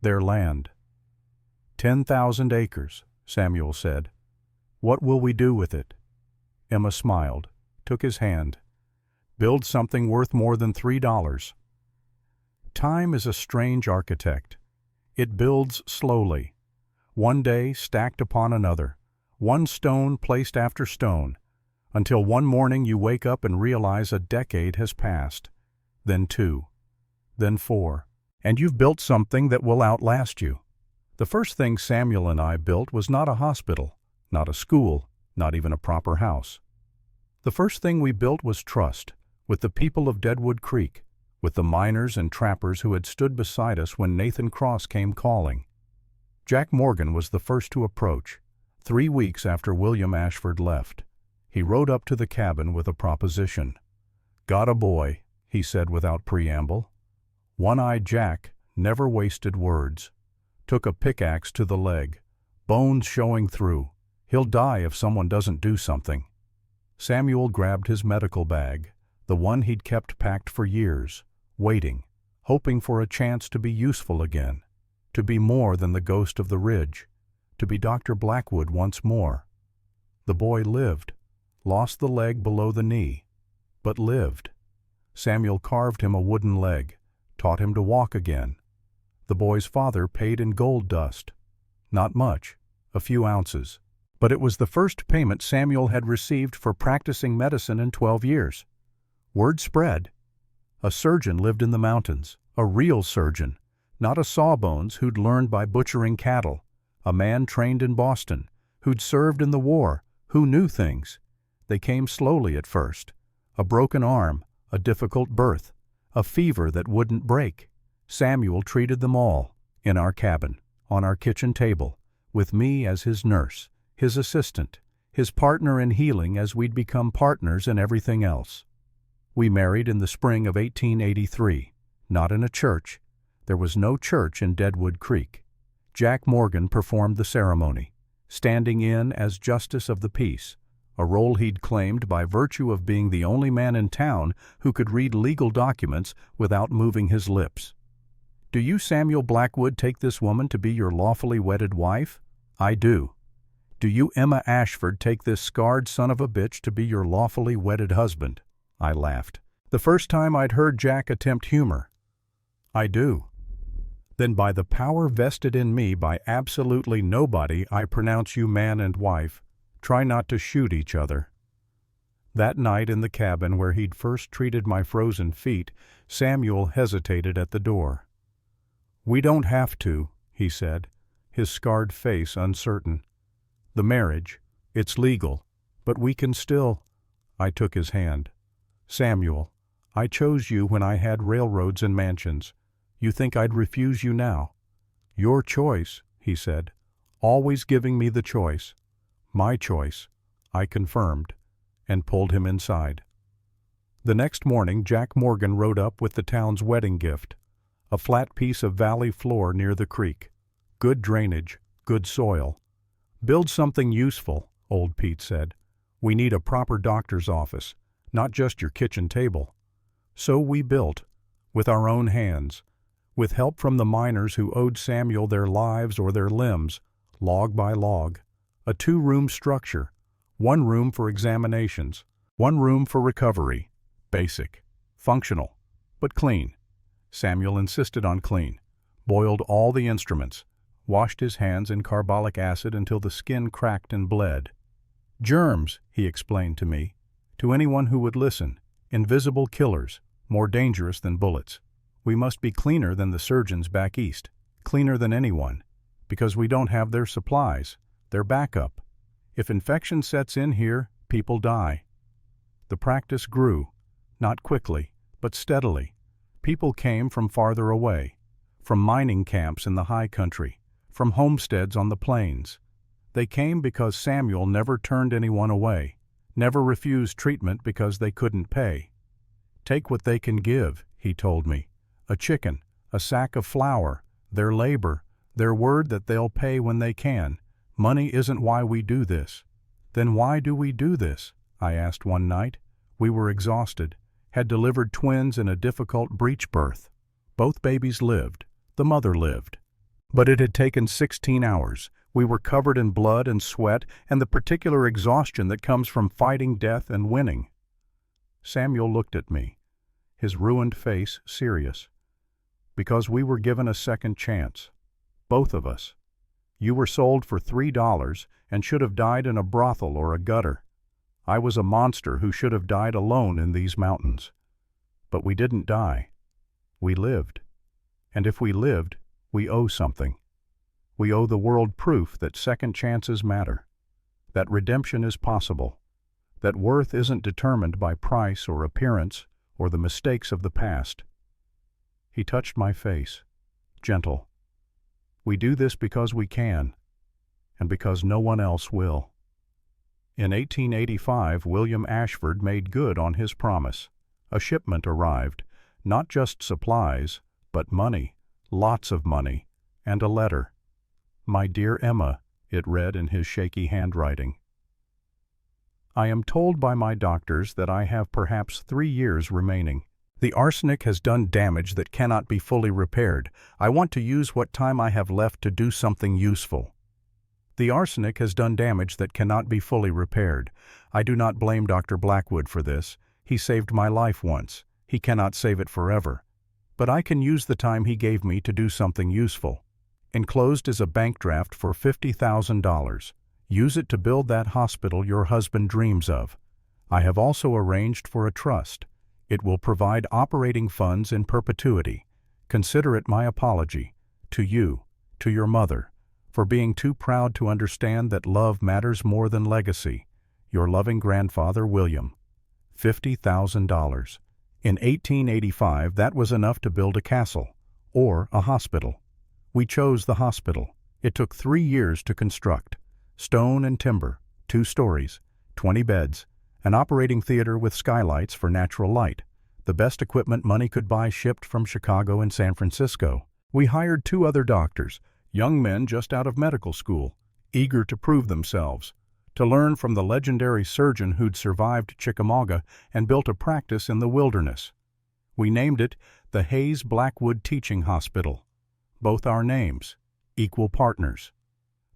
A: their land. 10,000 acres, Samuel said. "What will we do with it?" Emma smiled, took his hand. Build something worth more than $3. Time is a strange architect. It builds slowly, one day stacked upon another, one stone placed after stone, until one morning you wake up and realize a decade has passed, then 2, then 4, and you've built something that will outlast you. The first thing Samuel and I built was not a hospital, not a school, not even a proper house. The first thing we built was trust, with the people of Deadwood Creek, with the miners and trappers who had stood beside us when Nathan Cross came calling. Jack Morgan was the first to approach, 3 weeks after William Ashford left. He rode up to the cabin with a proposition. "Got a boy," he said without preamble. One-eyed Jack never wasted words. Took a pickaxe to the leg, bones showing through. He'll die if someone doesn't do something. Samuel grabbed his medical bag, the one he'd kept packed for years, waiting, hoping for a chance to be useful again, to be more than the ghost of the ridge, to be Dr. Blackwood once more. The boy lived, lost the leg below the knee, but lived. Samuel carved him a wooden leg, taught him to walk again. The boy's father paid in gold dust. Not much, a few ounces, but it was the first payment Samuel had received for practicing medicine in 12 years. Word spread. A surgeon lived in the mountains, a real surgeon, not a sawbones who'd learned by butchering cattle, a man trained in Boston, who'd served in the war, who knew things. They came slowly at first. A broken arm, a difficult birth, a fever that wouldn't break. Samuel treated them all, in our cabin, on our kitchen table, with me as his nurse, his assistant, his partner in healing as we'd become partners in everything else. We married in the spring of 1883, not in a church. There was no church in Deadwood Creek. Jack Morgan performed the ceremony, standing in as justice of the peace, a role he'd claimed by virtue of being the only man in town who could read legal documents without moving his lips. "Do you, Samuel Blackwood, take this woman to be your lawfully wedded wife?" "I do." "Do you, Emma Ashford, take this scarred son of a bitch to be your lawfully wedded husband?" I laughed. The first time I'd heard Jack attempt humor. "I do." "Then by the power vested in me by absolutely nobody, I pronounce you man and wife. Try not to shoot each other." That night in the cabin where he'd first treated my frozen feet, Samuel hesitated at the door. "We don't have to," he said, his scarred face uncertain. "The marriage, it's legal, but we can still—" I took his hand. "Samuel, I chose you when I had railroads and mansions. You think I'd refuse you now?" "Your choice," he said, always giving me the choice. "My choice," I confirmed, and pulled him inside. The next morning Jack Morgan rode up with the town's wedding gift, a flat piece of valley floor near the creek. Good drainage, good soil. "Build something useful," old Pete said. "We need a proper doctor's office, not just your kitchen table." So we built, with our own hands, with help from the miners who owed Samuel their lives or their limbs, log by log, a 2-room structure, 1 room for examinations, 1 room for recovery, basic, functional, but clean. Samuel insisted on clean, boiled all the instruments, washed his hands in carbolic acid until the skin cracked and bled. "Germs," he explained to me, to anyone who would listen, invisible killers, more dangerous than bullets. We must be cleaner than the surgeons back east, cleaner than anyone, because we don't have their supplies, their backup. If infection sets in here, people die. The practice grew, not quickly, but steadily. People came from farther away, from mining camps in the high country, from homesteads on the plains. They came because Samuel never turned anyone away, never refused treatment because they couldn't pay. "Take what they can give," he told me. "A chicken, a sack of flour, their labor, their word that they'll pay when they can. Money isn't why we do this." "Then why do we do this?" I asked one night. We were exhausted, had delivered twins in a difficult breech birth. Both babies lived. The mother lived. But it had taken 16 hours. We were covered in blood and sweat and the particular exhaustion that comes from fighting death and winning. Samuel looked at me, his ruined face serious. "Because we were given a second chance. Both of us. You were sold for $3 and should have died in a brothel or a gutter. I was a monster who should have died alone in these mountains. But we didn't die. We lived. And if we lived, we owe something. We owe the world proof that second chances matter, that redemption is possible, that worth isn't determined by price or appearance or the mistakes of the past." He touched my face, gentle. "We do this because we can, and because no one else will." In 1885, William Ashford made good on his promise. A shipment arrived, not just supplies, but money, lots of money, and a letter. "My dear Emma," it read in his shaky handwriting. "I am told by my doctors that I have perhaps 3 years remaining. The arsenic has done damage that cannot be fully repaired. I want to use what time I have left to do something useful. The arsenic has done damage that cannot be fully repaired. I do not blame Dr. Blackwood for this. He saved my life once. He cannot save it forever. But I can use the time he gave me to do something useful. Enclosed is a bank draft for $50,000. Use it to build that hospital your husband dreams of. I have also arranged for a trust. It will provide operating funds in perpetuity. Consider it my apology, to you, to your mother, for being too proud to understand that love matters more than legacy. Your loving grandfather, William." $50,000. In 1885, that was enough to build a castle, or a hospital. We chose the hospital. It took 3 years to construct. Stone and timber, 2 stories, 20 beds, an operating theater with skylights for natural light, the best equipment money could buy shipped from Chicago and San Francisco. We hired 2 other doctors, young men just out of medical school, eager to prove themselves, to learn from the legendary surgeon who'd survived Chickamauga and built a practice in the wilderness. We named it the Hayes Blackwood Teaching Hospital. Both our names, equal partners.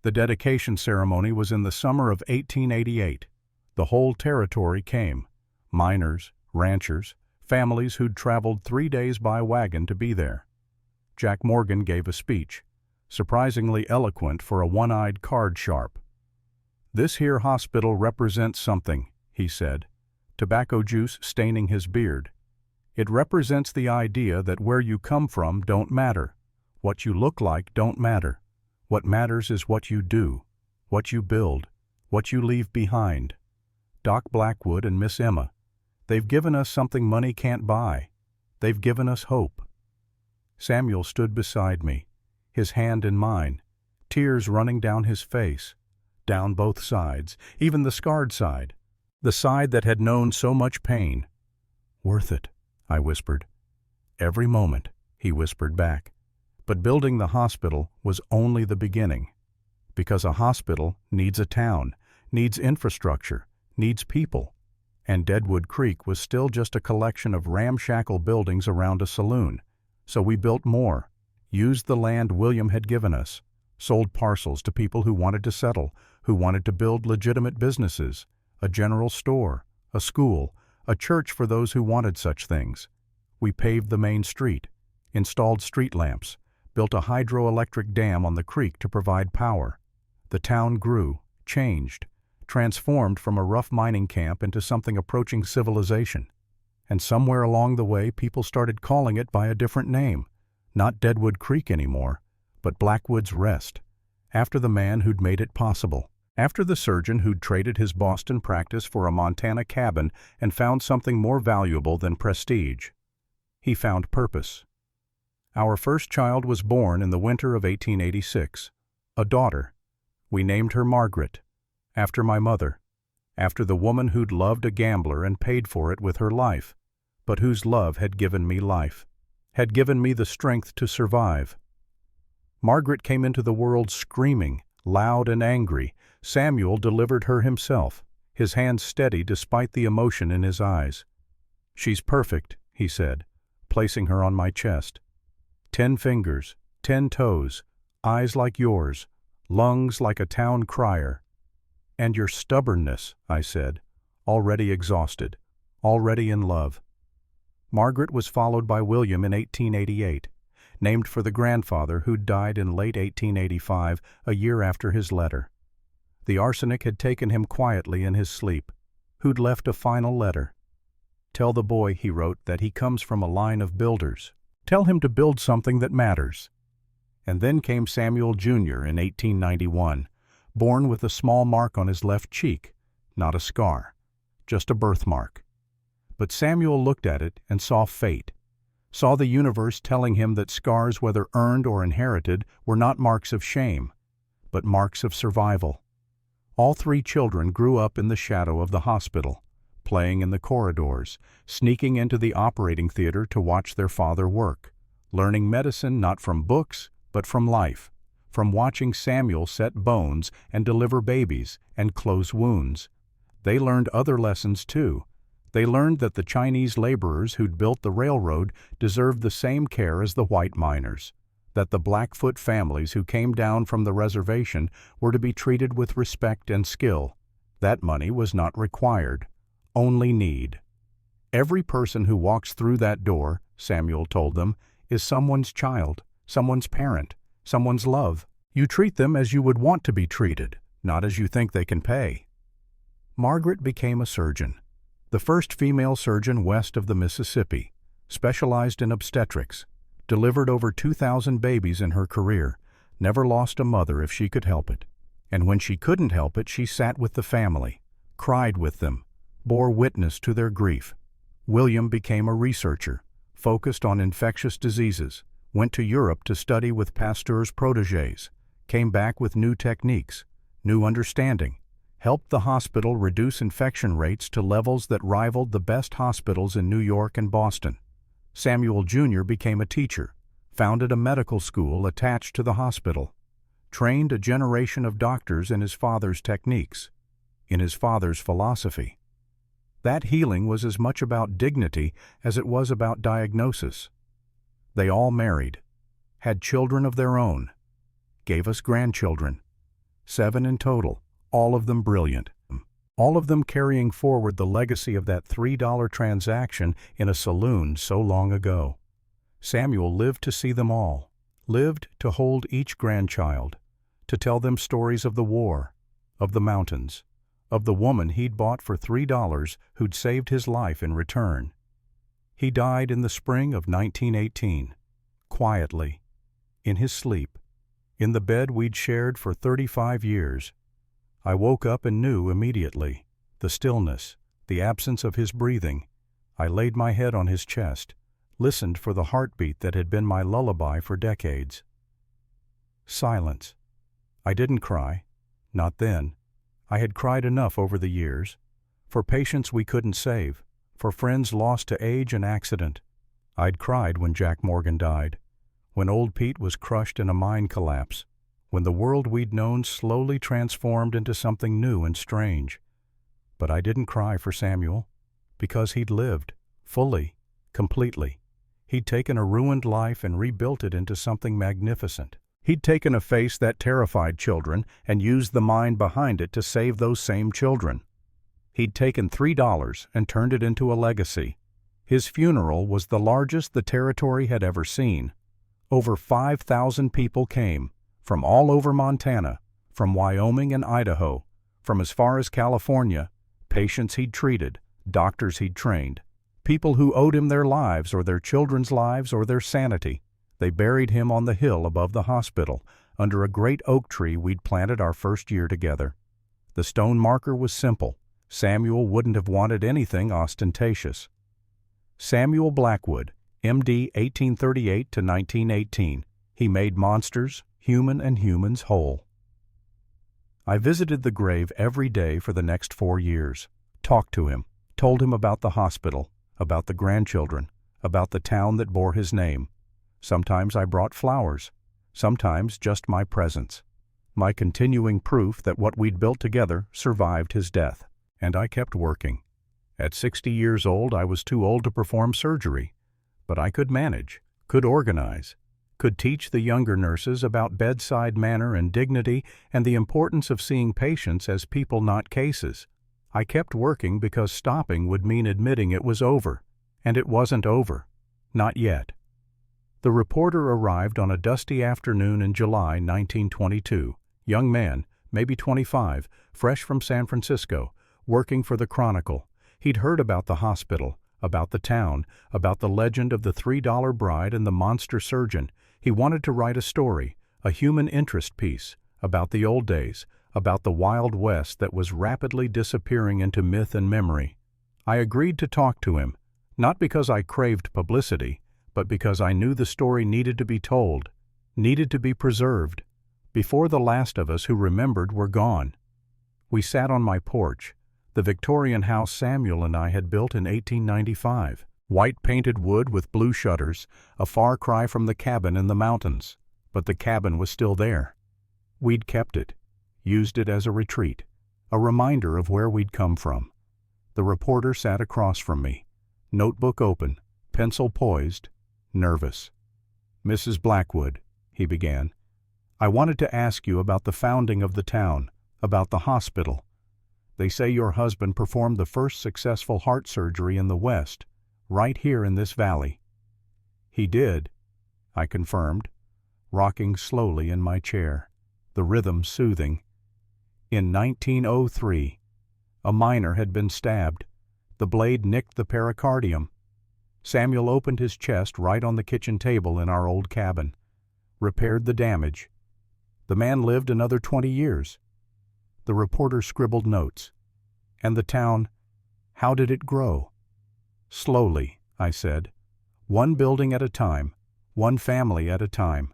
A: The dedication ceremony was in the summer of 1888. The whole territory came, miners, ranchers, families who'd traveled 3 days by wagon to be there. Jack Morgan gave a speech, surprisingly eloquent for a one-eyed card sharp. "This here hospital represents something," he said, tobacco juice staining his beard. "It represents the idea that where you come from don't matter. What you look like don't matter. What matters is what you do, what you build, what you leave behind. Doc Blackwood and Miss Emma, they've given us something money can't buy. They've given us hope." Samuel stood beside me, his hand in mine, tears running down his face, down both sides, even the scarred side, the side that had known so much pain. "Worth it," I whispered. "Every moment," he whispered back. But building the hospital was only the beginning. Because a hospital needs a town, needs infrastructure, needs people. And Deadwood Creek was still just a collection of ramshackle buildings around a saloon. So we built more, used the land William had given us, sold parcels to people who wanted to settle, who wanted to build legitimate businesses, a general store, a school, a church for those who wanted such things. We paved the main street, installed street lamps, built a hydroelectric dam on the creek to provide power. The town grew, changed, transformed from a rough mining camp into something approaching civilization. And somewhere along the way, people started calling it by a different name, not Deadwood Creek anymore, but Blackwood's Rest, after the man who'd made it possible, after the surgeon who'd traded his Boston practice for a Montana cabin and found something more valuable than prestige. He found purpose. Our first child was born in the winter of 1886, a daughter. We named her Margaret, after my mother, after the woman who'd loved a gambler and paid for it with her life, but whose love had given me life, had given me the strength to survive. Margaret came into the world screaming, loud and angry. Samuel delivered her himself, his hand steady despite the emotion in his eyes. "She's perfect," he said, placing her on my chest. 10 fingers, 10 toes, eyes like yours, lungs like a town crier. "And your stubbornness," I said, already exhausted, already in love. Margaret was followed by William in 1888, named for the grandfather who'd died in late 1885, a year after his letter. The arsenic had taken him quietly in his sleep, who'd left a final letter. "Tell the boy," he wrote, "that he comes from a line of builders. Tell him to build something that matters." And then came Samuel Jr. in 1891, born with a small mark on his left cheek, not a scar, just a birthmark. But Samuel looked at it and saw fate, saw the universe telling him that scars, whether earned or inherited, were not marks of shame, but marks of survival. All three children grew up in the shadow of the hospital, playing in the corridors, sneaking into the operating theater to watch their father work, learning medicine not from books, but from life, from watching Samuel set bones and deliver babies and close wounds. They learned other lessons too. They learned that the Chinese laborers who'd built the railroad deserved the same care as the white miners, that the Blackfoot families who came down from the reservation were to be treated with respect and skill. That money was not required, only need. Every person who walks through that door, Samuel told them, is someone's child, someone's parent, someone's love. You treat them as you would want to be treated, not as you think they can pay. Margaret became a surgeon, the first female surgeon west of the Mississippi, specialized in obstetrics, delivered over 2,000 babies in her career, never lost a mother if she could help it. And when she couldn't help it, she sat with the family, cried with them, bore witness to their grief. William became a researcher, focused on infectious diseases, went to Europe to study with Pasteur's protégés, came back with new techniques, new understanding, helped the hospital reduce infection rates to levels that rivaled the best hospitals in New York and Boston. Samuel Jr. became a teacher, founded a medical school attached to the hospital, trained a generation of doctors in his father's techniques, in his father's philosophy. That healing was as much about dignity as it was about diagnosis. They all married, had children of their own, gave us grandchildren, 7 in total, all of them brilliant, all of them carrying forward the legacy of that $3 transaction in a saloon so long ago. Samuel lived to see them all, lived to hold each grandchild, to tell them stories of the war, of the mountains, of the woman he'd bought for $3 who'd saved his life in return. He died in the spring of 1918, quietly, in his sleep, in the bed we'd shared for 35 years. I woke up and knew immediately, the stillness, the absence of his breathing. I laid my head on his chest, listened for the heartbeat that had been my lullaby for decades. Silence. I didn't cry, not then. I had cried enough over the years, for patients we couldn't save, for friends lost to age and accident. I'd cried when Jack Morgan died, when old Pete was crushed in a mine collapse, when the world we'd known slowly transformed into something new and strange. But I didn't cry for Samuel, because he'd lived, fully, completely. He'd taken a ruined life and rebuilt it into something magnificent. He'd taken a face that terrified children and used the mind behind it to save those same children. He'd taken $3 and turned it into a legacy. His funeral was the largest the territory had ever seen. Over 5,000 people came, from all over Montana, from Wyoming and Idaho, from as far as California, patients he'd treated, doctors he'd trained, people who owed him their lives or their children's lives or their sanity. They buried him on the hill above the hospital, under a great oak tree we'd planted our first year together. The stone marker was simple. Samuel wouldn't have wanted anything ostentatious. Samuel Blackwood, M.D. 1838 to 1918. He made monsters, human and humans whole. I visited the grave every day for the next 4 years, talked to him, told him about the hospital, about the grandchildren, about the town that bore his name. Sometimes I brought flowers, sometimes just my presence, my continuing proof that what we'd built together survived his death. And I kept working. At 60 years old, I was too old to perform surgery, but I could manage, could organize, could teach the younger nurses about bedside manner and dignity and the importance of seeing patients as people, not cases. I kept working because stopping would mean admitting it was over. And it wasn't over. Not yet. The reporter arrived on a dusty afternoon in July 1922. Young man, maybe 25, fresh from San Francisco, working for the Chronicle. He'd heard about the hospital, about the town, about the legend of the $3 bride and the monster surgeon. He wanted to write a story, a human interest piece, about the old days, about the Wild West that was rapidly disappearing into myth and memory. I agreed to talk to him, not because I craved publicity, but because I knew the story needed to be told, needed to be preserved, before the last of us who remembered were gone. We sat on my porch, the Victorian house Samuel and I had built in 1895, white painted wood with blue shutters, a far cry from the cabin in the mountains. But the cabin was still there. We'd kept it, used it as a retreat, a reminder of where we'd come from. The reporter sat across from me, notebook open, pencil poised, nervous. "Mrs. Blackwood," he began, "I wanted to ask you about the founding of the town, about the hospital. They say your husband performed the first successful heart surgery in the West, right here in this valley." "He did," I confirmed, rocking slowly in my chair, the rhythm soothing. "In 1903, a miner had been stabbed. The blade nicked the pericardium. Samuel opened his chest right on the kitchen table in our old cabin, repaired the damage. The man lived another 20 years. The reporter scribbled notes. And the town, how did it grow? Slowly, I said, one building at a time, one family at a time.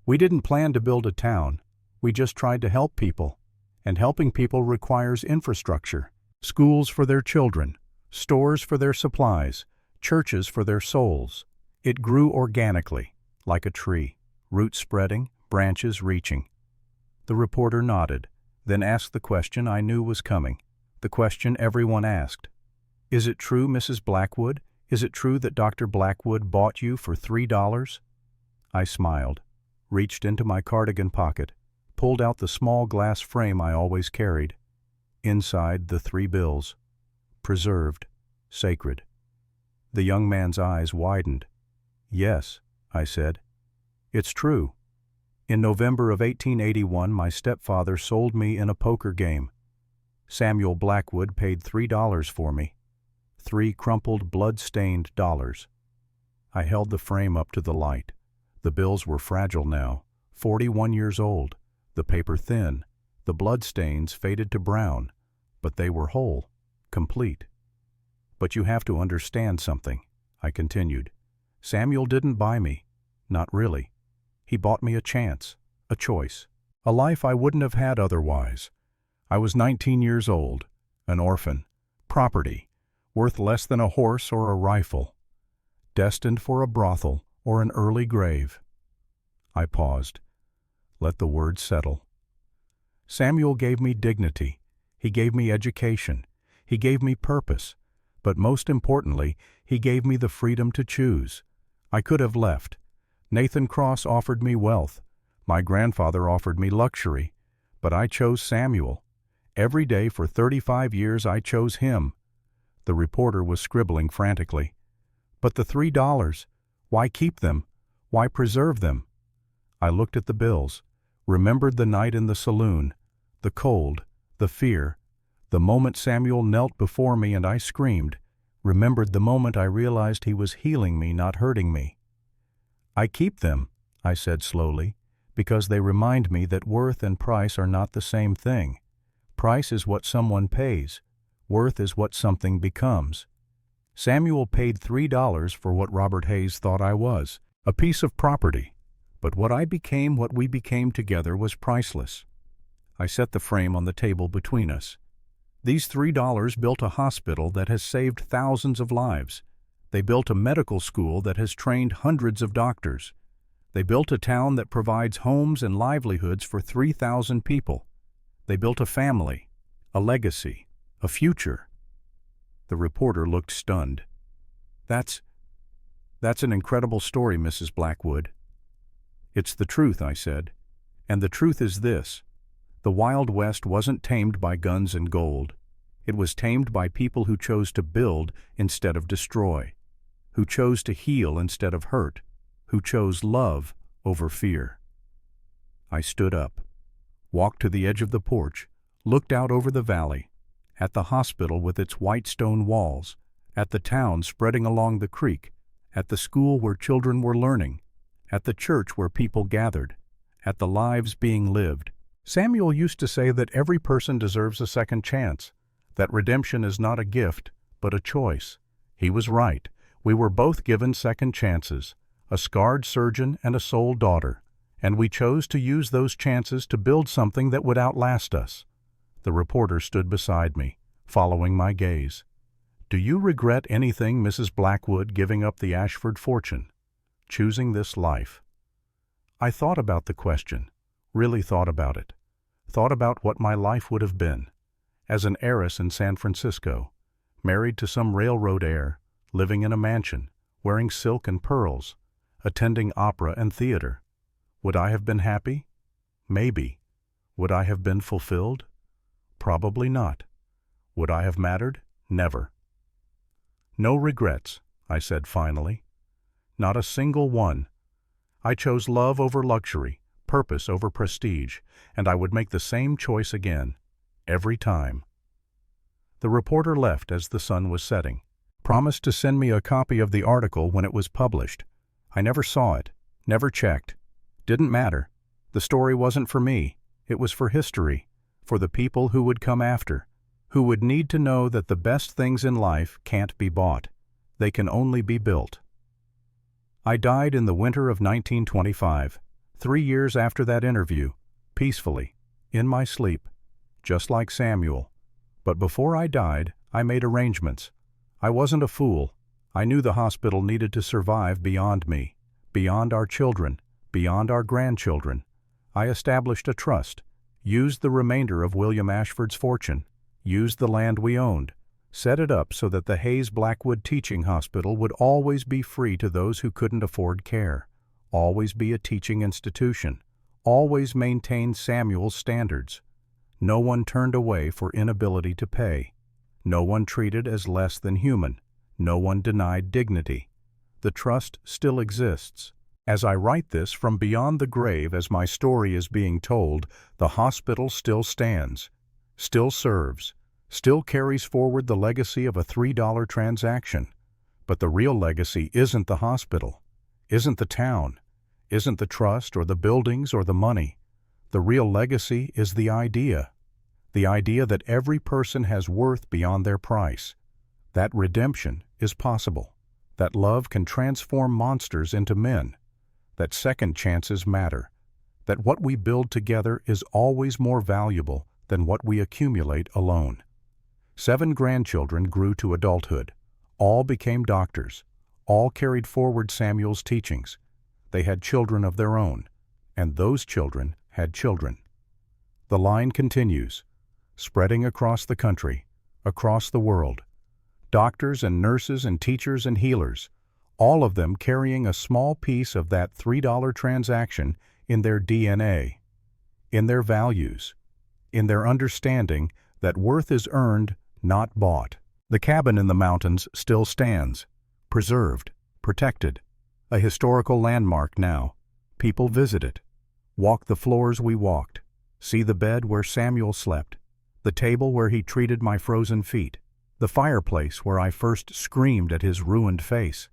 A: We didn't plan to build a town. We just tried to help people. And helping people requires infrastructure. Schools for their children, stores for their supplies, churches for their souls. It grew organically, like a tree, roots spreading, branches reaching. The reporter nodded, then asked the question I knew was coming, the question everyone asked. "Is it true, Mrs. Blackwood? Is it true that Dr. Blackwood bought you for $3? I smiled, reached into my cardigan pocket, pulled out the small glass frame I always carried. Inside, the 3 bills. Preserved, sacred. The young man's eyes widened. "Yes," I said. "It's true. In November of 1881, my stepfather sold me in a poker game. Samuel Blackwood paid $3 for me. 3 crumpled, blood-stained dollars." I held the frame up to the light. The bills were fragile now, 41 years old, the paper thin, the bloodstains faded to brown, but they were whole, complete. "But you have to understand something," I continued. "Samuel didn't buy me. Not really. He bought me a chance, a choice, a life I wouldn't have had otherwise. I was 19 years old, an orphan, property, worth less than a horse or a rifle, destined for a brothel or an early grave." I paused. Let the words settle. Samuel gave me dignity. He gave me education. He gave me purpose. But most importantly, he gave me the freedom to choose. I could have left. Nathan Cross offered me wealth. My grandfather offered me luxury. But I chose Samuel. Every day for 35 years I chose him. The reporter was scribbling frantically. "But the $3, why keep them? Why preserve them?" I looked at the bills, remembered the night in the saloon, the cold, the fear, the moment Samuel knelt before me and I screamed, remembered the moment I realized he was healing me, not hurting me. "I keep them," I said slowly, "because they remind me that worth and price are not the same thing. Price is what someone pays. Worth is what something becomes. Samuel paid $3 for what Robert Hayes thought I was, a piece of property. But what I became, what we became together, was priceless." I set the frame on the table between us. These $3 built a hospital that has saved thousands of lives. They built a medical school that has trained hundreds of doctors. They built a town that provides homes and livelihoods for 3,000 people. They built a family, a legacy, a future. The reporter looked stunned. That's an incredible story, Mrs. Blackwood." "It's the truth," I said. "And the truth is this. The Wild West wasn't tamed by guns and gold. It was tamed by people who chose to build instead of destroy, who chose to heal instead of hurt, who chose love over fear. I stood up, walked to the edge of the porch, looked out over the valley, at the hospital with its white stone walls, at the town spreading along the creek, at the school where children were learning, at the church where people gathered, at the lives being lived. Samuel used to say that every person deserves a second chance, that redemption is not a gift, but a choice. He was right. We were both given second chances, a scarred surgeon and a soul daughter, and we chose to use those chances to build something that would outlast us. The reporter stood beside me, following my gaze. "Do you regret anything, Mrs. Blackwood, giving up the Ashford fortune, choosing this life?" I thought about the question, really thought about it, thought about what my life would have been. As an heiress in San Francisco, married to some railroad heir, living in a mansion, wearing silk and pearls, attending opera and theater. Would I have been happy? Maybe. Would I have been fulfilled? Probably not. Would I have mattered? Never. "No regrets," I said finally. "Not a single one. I chose love over luxury, purpose over prestige, and I would make the same choice again, every time." The reporter left as the sun was setting, promised to send me a copy of the article when it was published. I never saw it, never checked. Didn't matter. The story wasn't for me. It was for history, for the people who would come after, who would need to know that the best things in life can't be bought. They can only be built. I died in the winter of 1925, 3 years after that interview, peacefully, in my sleep, just like Samuel. But before I died, I made arrangements. I wasn't a fool. I knew the hospital needed to survive beyond me, beyond our children, beyond our grandchildren. I established a trust, used the remainder of William Ashford's fortune, used the land we owned, set it up so that the Hayes Blackwood Teaching Hospital would always be free to those who couldn't afford care, always be a teaching institution, always maintain Samuel's standards. No one turned away for inability to pay. No one treated as less than human. No one denied dignity. The trust still exists. As I write this from beyond the grave as my story is being told, the hospital still stands, still serves, still carries forward the legacy of a $3 transaction. But the real legacy isn't the hospital, isn't the town, isn't the trust or the buildings or the money. The real legacy is the idea that every person has worth beyond their price, that redemption is possible, that love can transform monsters into men, that second chances matter, that what we build together is always more valuable than what we accumulate alone. 7 grandchildren grew to adulthood. All became doctors. All carried forward Samuel's teachings. They had children of their own, and those children had children. The line continues, spreading across the country, across the world. Doctors and nurses and teachers and healers, all of them carrying a small piece of that $3 transaction in their DNA, in their values, in their understanding that worth is earned, not bought. The cabin in the mountains still stands, preserved, protected, a historical landmark now. People visit it, walk the floors we walked, see the bed where Samuel slept, the table where he treated my frozen feet, the fireplace where I first screamed at his ruined face.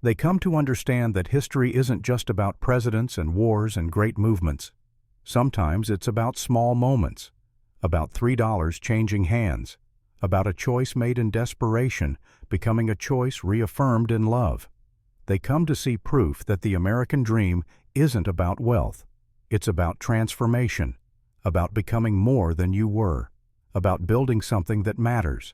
A: They come to understand that history isn't just about presidents and wars and great movements. Sometimes it's about small moments, about $3 changing hands, about a choice made in desperation becoming a choice reaffirmed in love. They come to see proof that the American dream isn't about wealth. It's about transformation, about becoming more than you were, about building something that matters.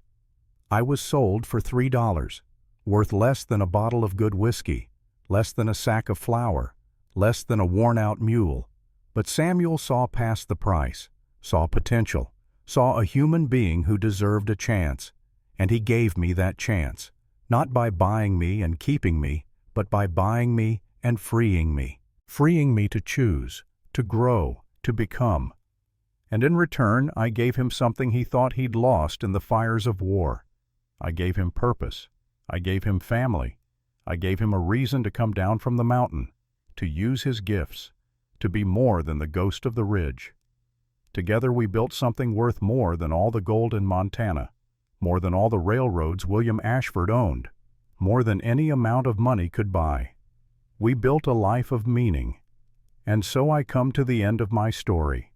A: I was sold for $3, worth less than a bottle of good whiskey, less than a sack of flour, less than a worn-out mule. But Samuel saw past the price, saw potential, saw a human being who deserved a chance, and he gave me that chance, not by buying me and keeping me, but by buying me and freeing me to choose, to grow, to become. And in return, I gave him something he thought he'd lost in the fires of war. I gave him purpose. I gave him family. I gave him a reason to come down from the mountain, to use his gifts, to be more than the ghost of the ridge. Together we built something worth more than all the gold in Montana, more than all the railroads William Ashford owned, more than any amount of money could buy. We built a life of meaning. And so I come to the end of my story.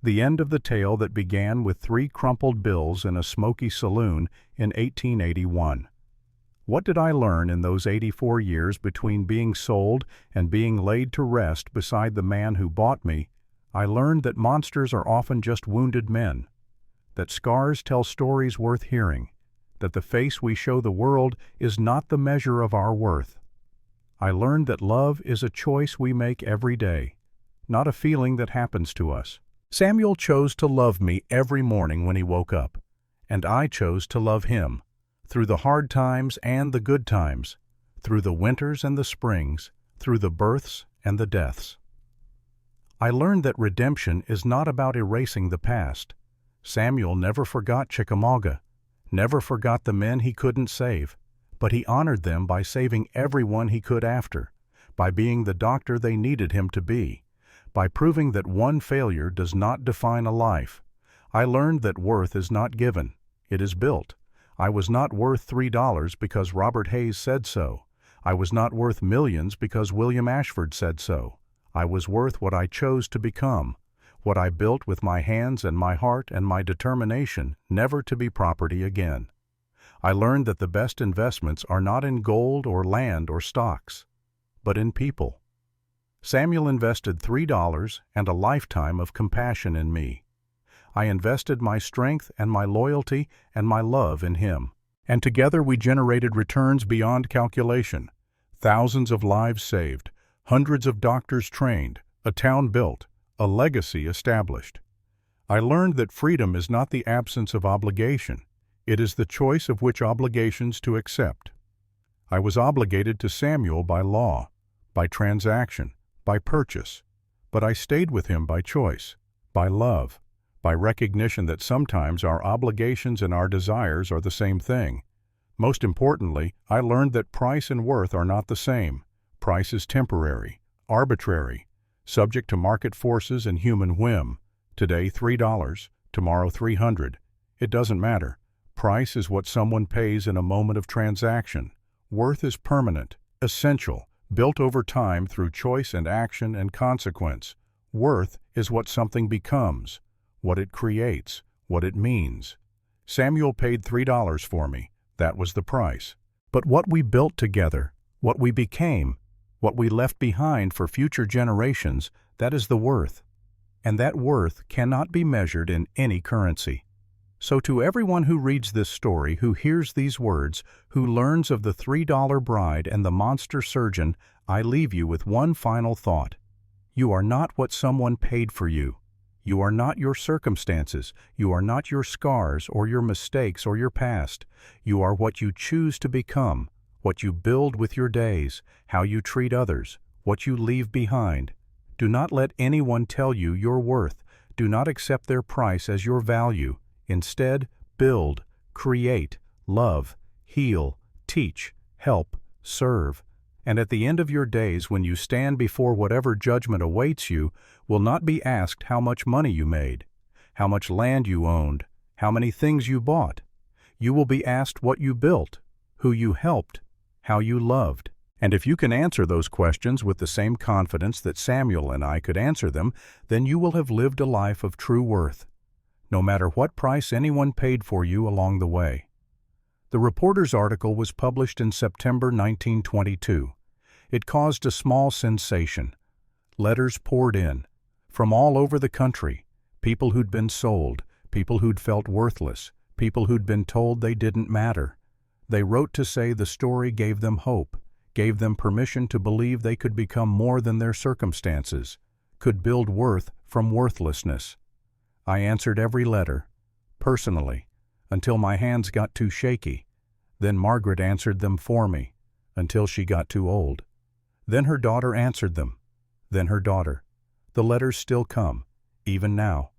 A: The end of the tale that began with 3 crumpled bills in a smoky saloon in 1881. What did I learn in those 84 years between being sold and being laid to rest beside the man who bought me? I learned that monsters are often just wounded men, that scars tell stories worth hearing, that the face we show the world is not the measure of our worth. I learned that love is a choice we make every day, not a feeling that happens to us. Samuel chose to love me every morning when he woke up, and I chose to love him, through the hard times and the good times, through the winters and the springs, through the births and the deaths. I learned that redemption is not about erasing the past. Samuel never forgot Chickamauga, never forgot the men he couldn't save, but he honored them by saving everyone he could after, by being the doctor they needed him to be, by proving that one failure does not define a life. I learned that worth is not given, it is built. I was not worth $3 because Robert Hayes said so. I was not worth millions because William Ashford said so. I was worth what I chose to become, what I built with my hands and my heart and my determination never to be property again. I learned that the best investments are not in gold or land or stocks, but in people. Samuel invested $3 and a lifetime of compassion in me. I invested my strength and my loyalty and my love in him. And together we generated returns beyond calculation. Thousands of lives saved, hundreds of doctors trained, a town built, a legacy established. I learned that freedom is not the absence of obligation. It is the choice of which obligations to accept. I was obligated to Samuel by law, by transaction, by purchase, but I stayed with him by choice, by love, by recognition that sometimes our obligations and our desires are the same thing. Most importantly, I learned that price and worth are not the same. Price is temporary, arbitrary, subject to market forces and human whim. Today $3, tomorrow $300. It doesn't matter. Price is what someone pays in a moment of transaction. Worth is permanent, essential, built over time through choice and action and consequence. Worth is what something becomes, what it creates, what it means. Samuel paid $3 for me. That was the price. But what we built together, what we became, what we left behind for future generations, that is the worth. And that worth cannot be measured in any currency. So to everyone who reads this story, who hears these words, who learns of the $3 bride and the monster surgeon, I leave you with one final thought. You are not what someone paid for you. You are not your circumstances. You are not your scars or your mistakes or your past. You are what you choose to become, what you build with your days, how you treat others, what you leave behind. Do not let anyone tell you your worth. Do not accept their price as your value. Instead, build, create, love, heal, teach, help, serve. And at the end of your days, when you stand before whatever judgment awaits you, will not be asked how much money you made, how much land you owned, how many things you bought. You will be asked what you built, who you helped, how you loved. And if you can answer those questions with the same confidence that Samuel and I could answer them, then you will have lived a life of true worth, no matter what price anyone paid for you along the way. The reporter's article was published in September 1922. It caused a small sensation. Letters poured in, from all over the country, people who'd been sold, people who'd felt worthless, people who'd been told they didn't matter. They wrote to say the story gave them hope, gave them permission to believe they could become more than their circumstances, could build worth from worthlessness. I answered every letter, personally, until my hands got too shaky. Then Margaret answered them for me, until she got too old. Then her daughter answered them. Then her daughter. The letters still come, even now.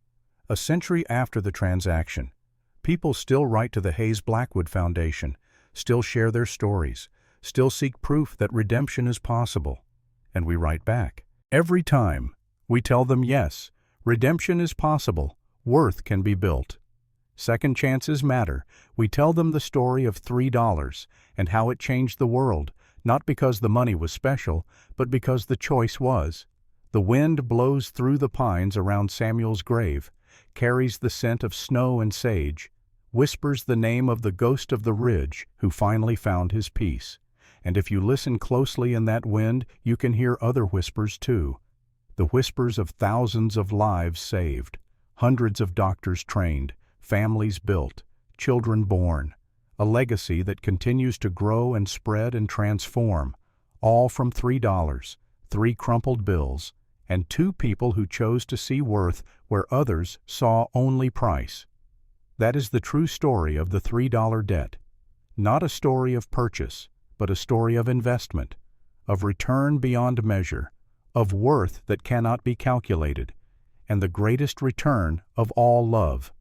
A: A century after the transaction, people still write to the Hayes Blackwood Foundation, still share their stories, still seek proof that redemption is possible. And we write back. Every time, we tell them yes, redemption is possible, worth can be built. Second chances matter. We tell them the story of $3 and how it changed the world, not because the money was special, but because the choice was. The wind blows through the pines around Samuel's grave, carries the scent of snow and sage, whispers the name of the ghost of the ridge who finally found his peace. And if you listen closely in that wind, you can hear other whispers too. The whispers of thousands of lives saved, hundreds of doctors trained, families built, children born, a legacy that continues to grow and spread and transform, all from $3, 3 crumpled bills, and 2 people who chose to see worth where others saw only price. That is the true story of the $3 debt. Not a story of purchase, but a story of investment, of return beyond measure, of worth that cannot be calculated, and the greatest return of all, love.